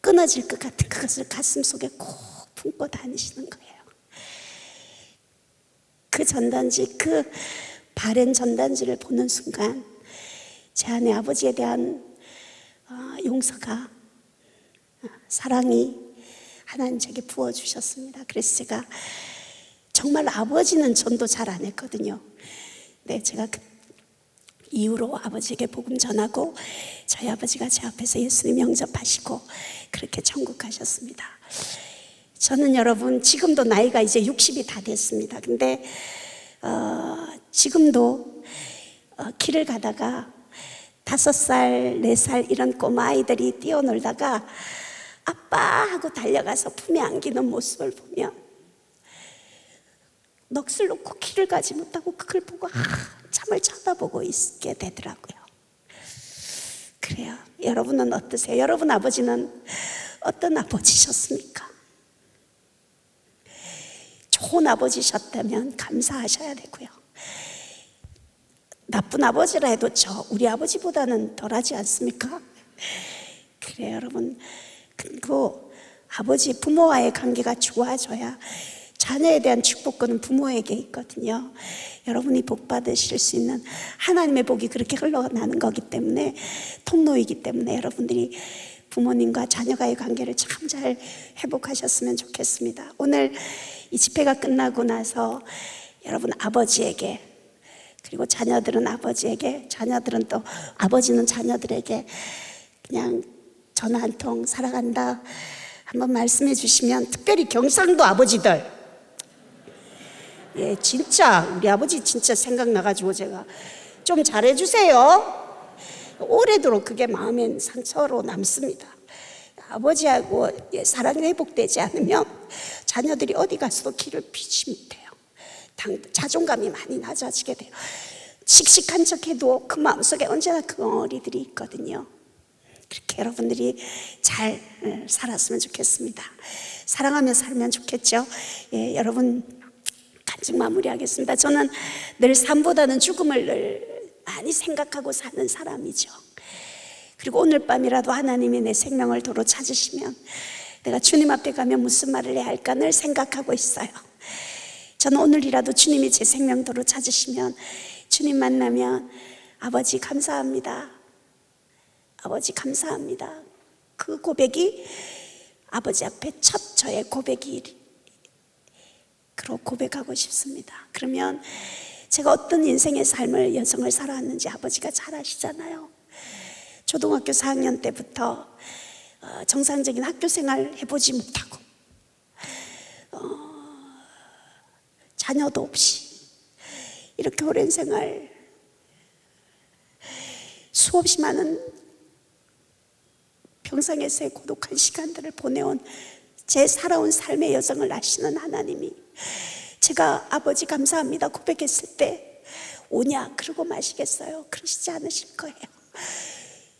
끊어질 것 같은 그것을 가슴속에 꼭 품고 다니시는 거예요. 그 전단지, 그 바랜 전단지를 보는 순간 제 안에 아버지에 대한 용서가, 사랑이 하나님 제게 부어주셨습니다. 그래서 제가 정말 아버지는 전도 잘 안 했거든요. 네, 제가 그 이후로 아버지에게 복음 전하고 저희 아버지가 제 앞에서 예수님 영접하시고 그렇게 천국 가셨습니다. 저는 여러분 지금도 나이가 이제 60이 다 됐습니다. 근데 지금도 길을 가다가 5살, 4살 이런 꼬마 아이들이 뛰어놀다가 아빠 하고 달려가서 품에 안기는 모습을 보면 넋을 놓고 길을 가지 못하고 그걸 보고 한참을 쳐다보고 있게 되더라고요. 그래요. 여러분은 어떠세요? 여러분 아버지는 어떤 아버지셨습니까? 좋은 아버지셨다면 감사하셔야 되고요. 나쁜 아버지라 해도 우리 아버지보다는 덜하지 않습니까? 그래요, 여러분. 그리고 아버지, 부모와의 관계가 좋아져야 자녀에 대한 축복권은 부모에게 있거든요. 여러분이 복 받으실 수 있는 하나님의 복이 그렇게 흘러나는 거기 때문에, 통로이기 때문에 여러분들이 부모님과 자녀와의 관계를 참 잘 회복하셨으면 좋겠습니다. 오늘 이 집회가 끝나고 나서 여러분 아버지에게, 그리고 자녀들은 아버지에게, 자녀들은 또 아버지는 자녀들에게 그냥 전화 한 통 사랑한다 한번 말씀해 주시면, 특별히 경상도 아버지들, 예, 진짜 우리 아버지 진짜 생각나가지고 제가 좀 잘해주세요. 오래도록 그게 마음엔 상처로 남습니다. 아버지하고 사랑이 회복되지 않으면 자녀들이 어디 가서도 길을 비지 못해요. 자존감이 많이 낮아지게 돼요. 씩씩한 척해도 그 마음속에 언제나 그 어리들이 있거든요. 그렇게 여러분들이 잘 살았으면 좋겠습니다. 사랑하며 살면 좋겠죠. 예, 여러분 간증 마무리하겠습니다. 저는 늘 삶보다는 죽음을 늘 많이 생각하고 사는 사람이죠. 그리고 오늘 밤이라도 하나님이 내 생명을 도로 찾으시면 내가 주님 앞에 가면 무슨 말을 해야 할까 늘 생각하고 있어요. 저는 오늘이라도 주님이 제 생명 도로 찾으시면, 주님 만나면 아버지 감사합니다, 아버지 감사합니다, 그 고백이 아버지 앞에 첫 저의 고백이 그로 고백하고 싶습니다. 그러면 제가 어떤 인생의 삶을, 여성을 살아왔는지 아버지가 잘 아시잖아요. 초등학교 4학년 때부터 정상적인 학교 생활 해보지 못하고 자녀도 없이 이렇게 오랜 생활, 수없이 많은 평생에서의 고독한 시간들을 보내온 제 살아온 삶의 여정을 아시는 하나님이 제가 아버지 감사합니다 고백했을 때 오냐 그러고 마시겠어요? 그러시지 않으실 거예요.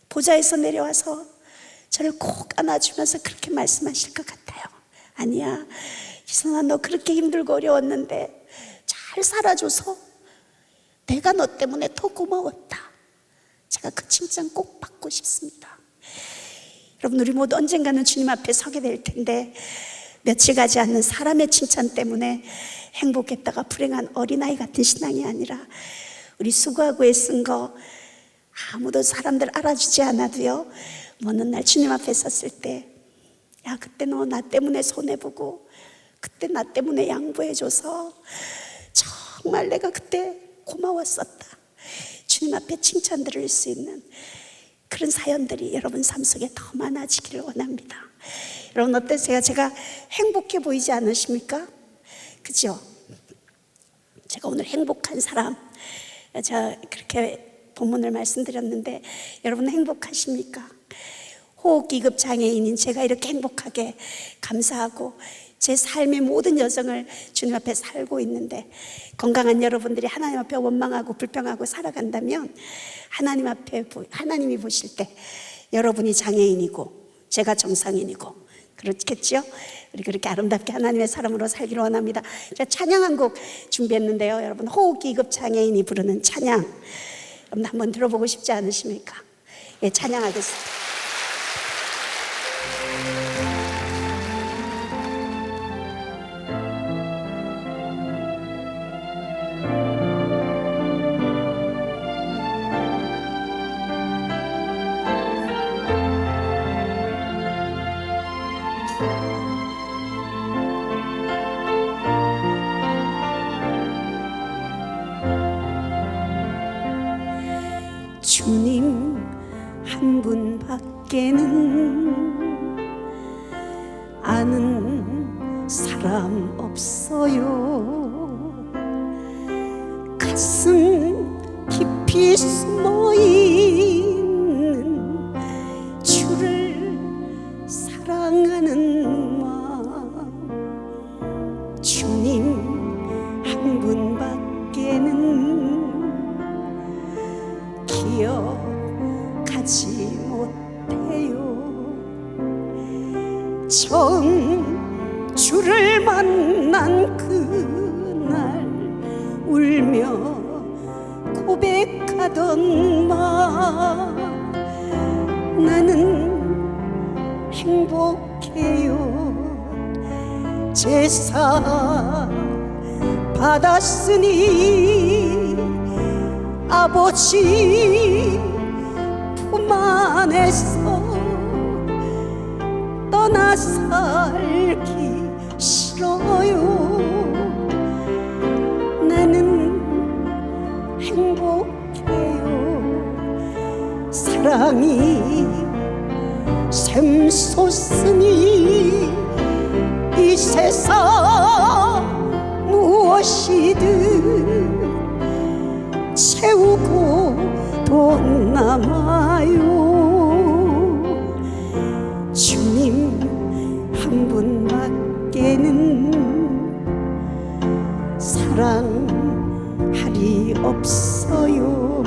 보좌에서 내려와서 저를 꼭 안아주면서 그렇게 말씀하실 것 같아요. 아니야, 희선아, 너 그렇게 힘들고 어려웠는데 잘 살아줘서 내가 너 때문에 더 고마웠다. 제가 그 칭찬 꼭 받고 싶습니다. 여러분, 우리 모두 언젠가는 주님 앞에 서게 될 텐데 며칠 가지 않는 사람의 칭찬 때문에 행복했다가 불행한 어린아이 같은 신앙이 아니라, 우리 수고하고 애쓴 거 아무도 사람들 알아주지 않아도요, 어느 날 주님 앞에 섰을 때, 야, 그때 너 나 때문에 손해보고 그때 나 때문에 양보해줘서 정말 내가 그때 고마웠었다, 주님 앞에 칭찬 들을 수 있는 그런 사연들이 여러분 삶 속에 더 많아지기를 원합니다. 여러분 어떠세요? 제가 행복해 보이지 않으십니까? 그죠? 제가 오늘 행복한 사람, 제가 그렇게 본문을 말씀드렸는데 여러분 행복하십니까? 호흡기급 장애인인 제가 이렇게 행복하게 감사하고 제 삶의 모든 여정을 주님 앞에 살고 있는데, 건강한 여러분들이 하나님 앞에 원망하고 불평하고 살아간다면 하나님이 보실 때 여러분이 장애인이고 제가 정상인이고 그렇겠죠? 우리 그렇게 아름답게 하나님의 사람으로 살기를 원합니다. 제가 찬양 한 곡 준비했는데요, 여러분 호흡기급 장애인이 부르는 찬양, 여러분 한번 들어보고 싶지 않으십니까? 예, 찬양하겠습니다. 주님 한 분밖에는 아는 사람 없어요. 가슴 깊이 숨어 있는 주를 사랑하는 마음, 주님 한 분밖에는 기억하지 못해요. 처음 주를 만난 그날 울며 고백하던 마, 나는 행복해요. 제사 받았으니 아버지 품 안에서 떠나 살기 싫어요. 나는 행복해요. 사랑이 무엇이든 채우고 돈 남아요. 주님 한 분밖에는 사랑할이 없어요.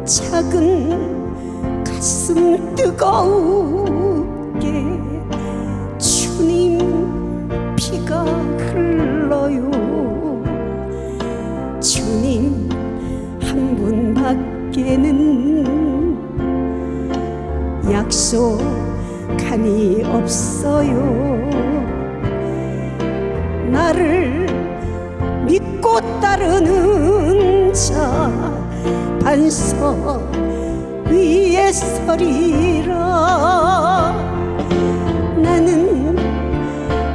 작은 가슴 뜨거우게 주님 피가 흘러요. 주님 한 분밖에는 약속함이 없어요. 나를 믿고 따르는 자 반석 위에 서리라. 나는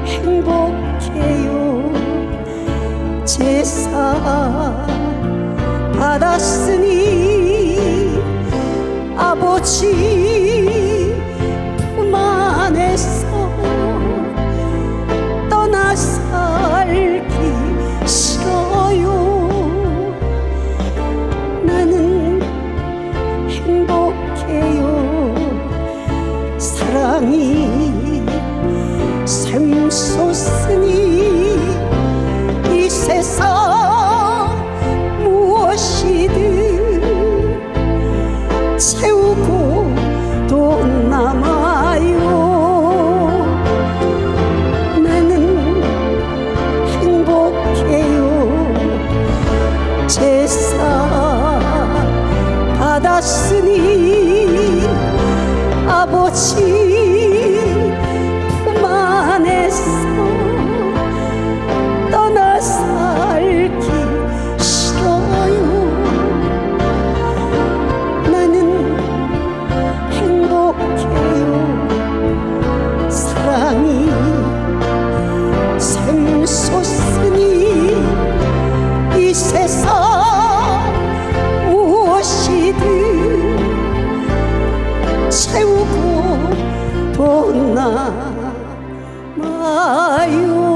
행복해요. 제사 받았으니 아버지 품 안에서 떠나 살기 싫어요. 나는 행복해요. 사랑이 샘솟으니 이 세상 무엇이든 채우고 돈 남아요. 나는 행복해요. 제사 받았으니 아버지 품 안에서 떠나 살기 싫어요. 나는 행복해요. 사랑이 샘솟으니 이 세상 무엇이든 채우고 돈 남아요.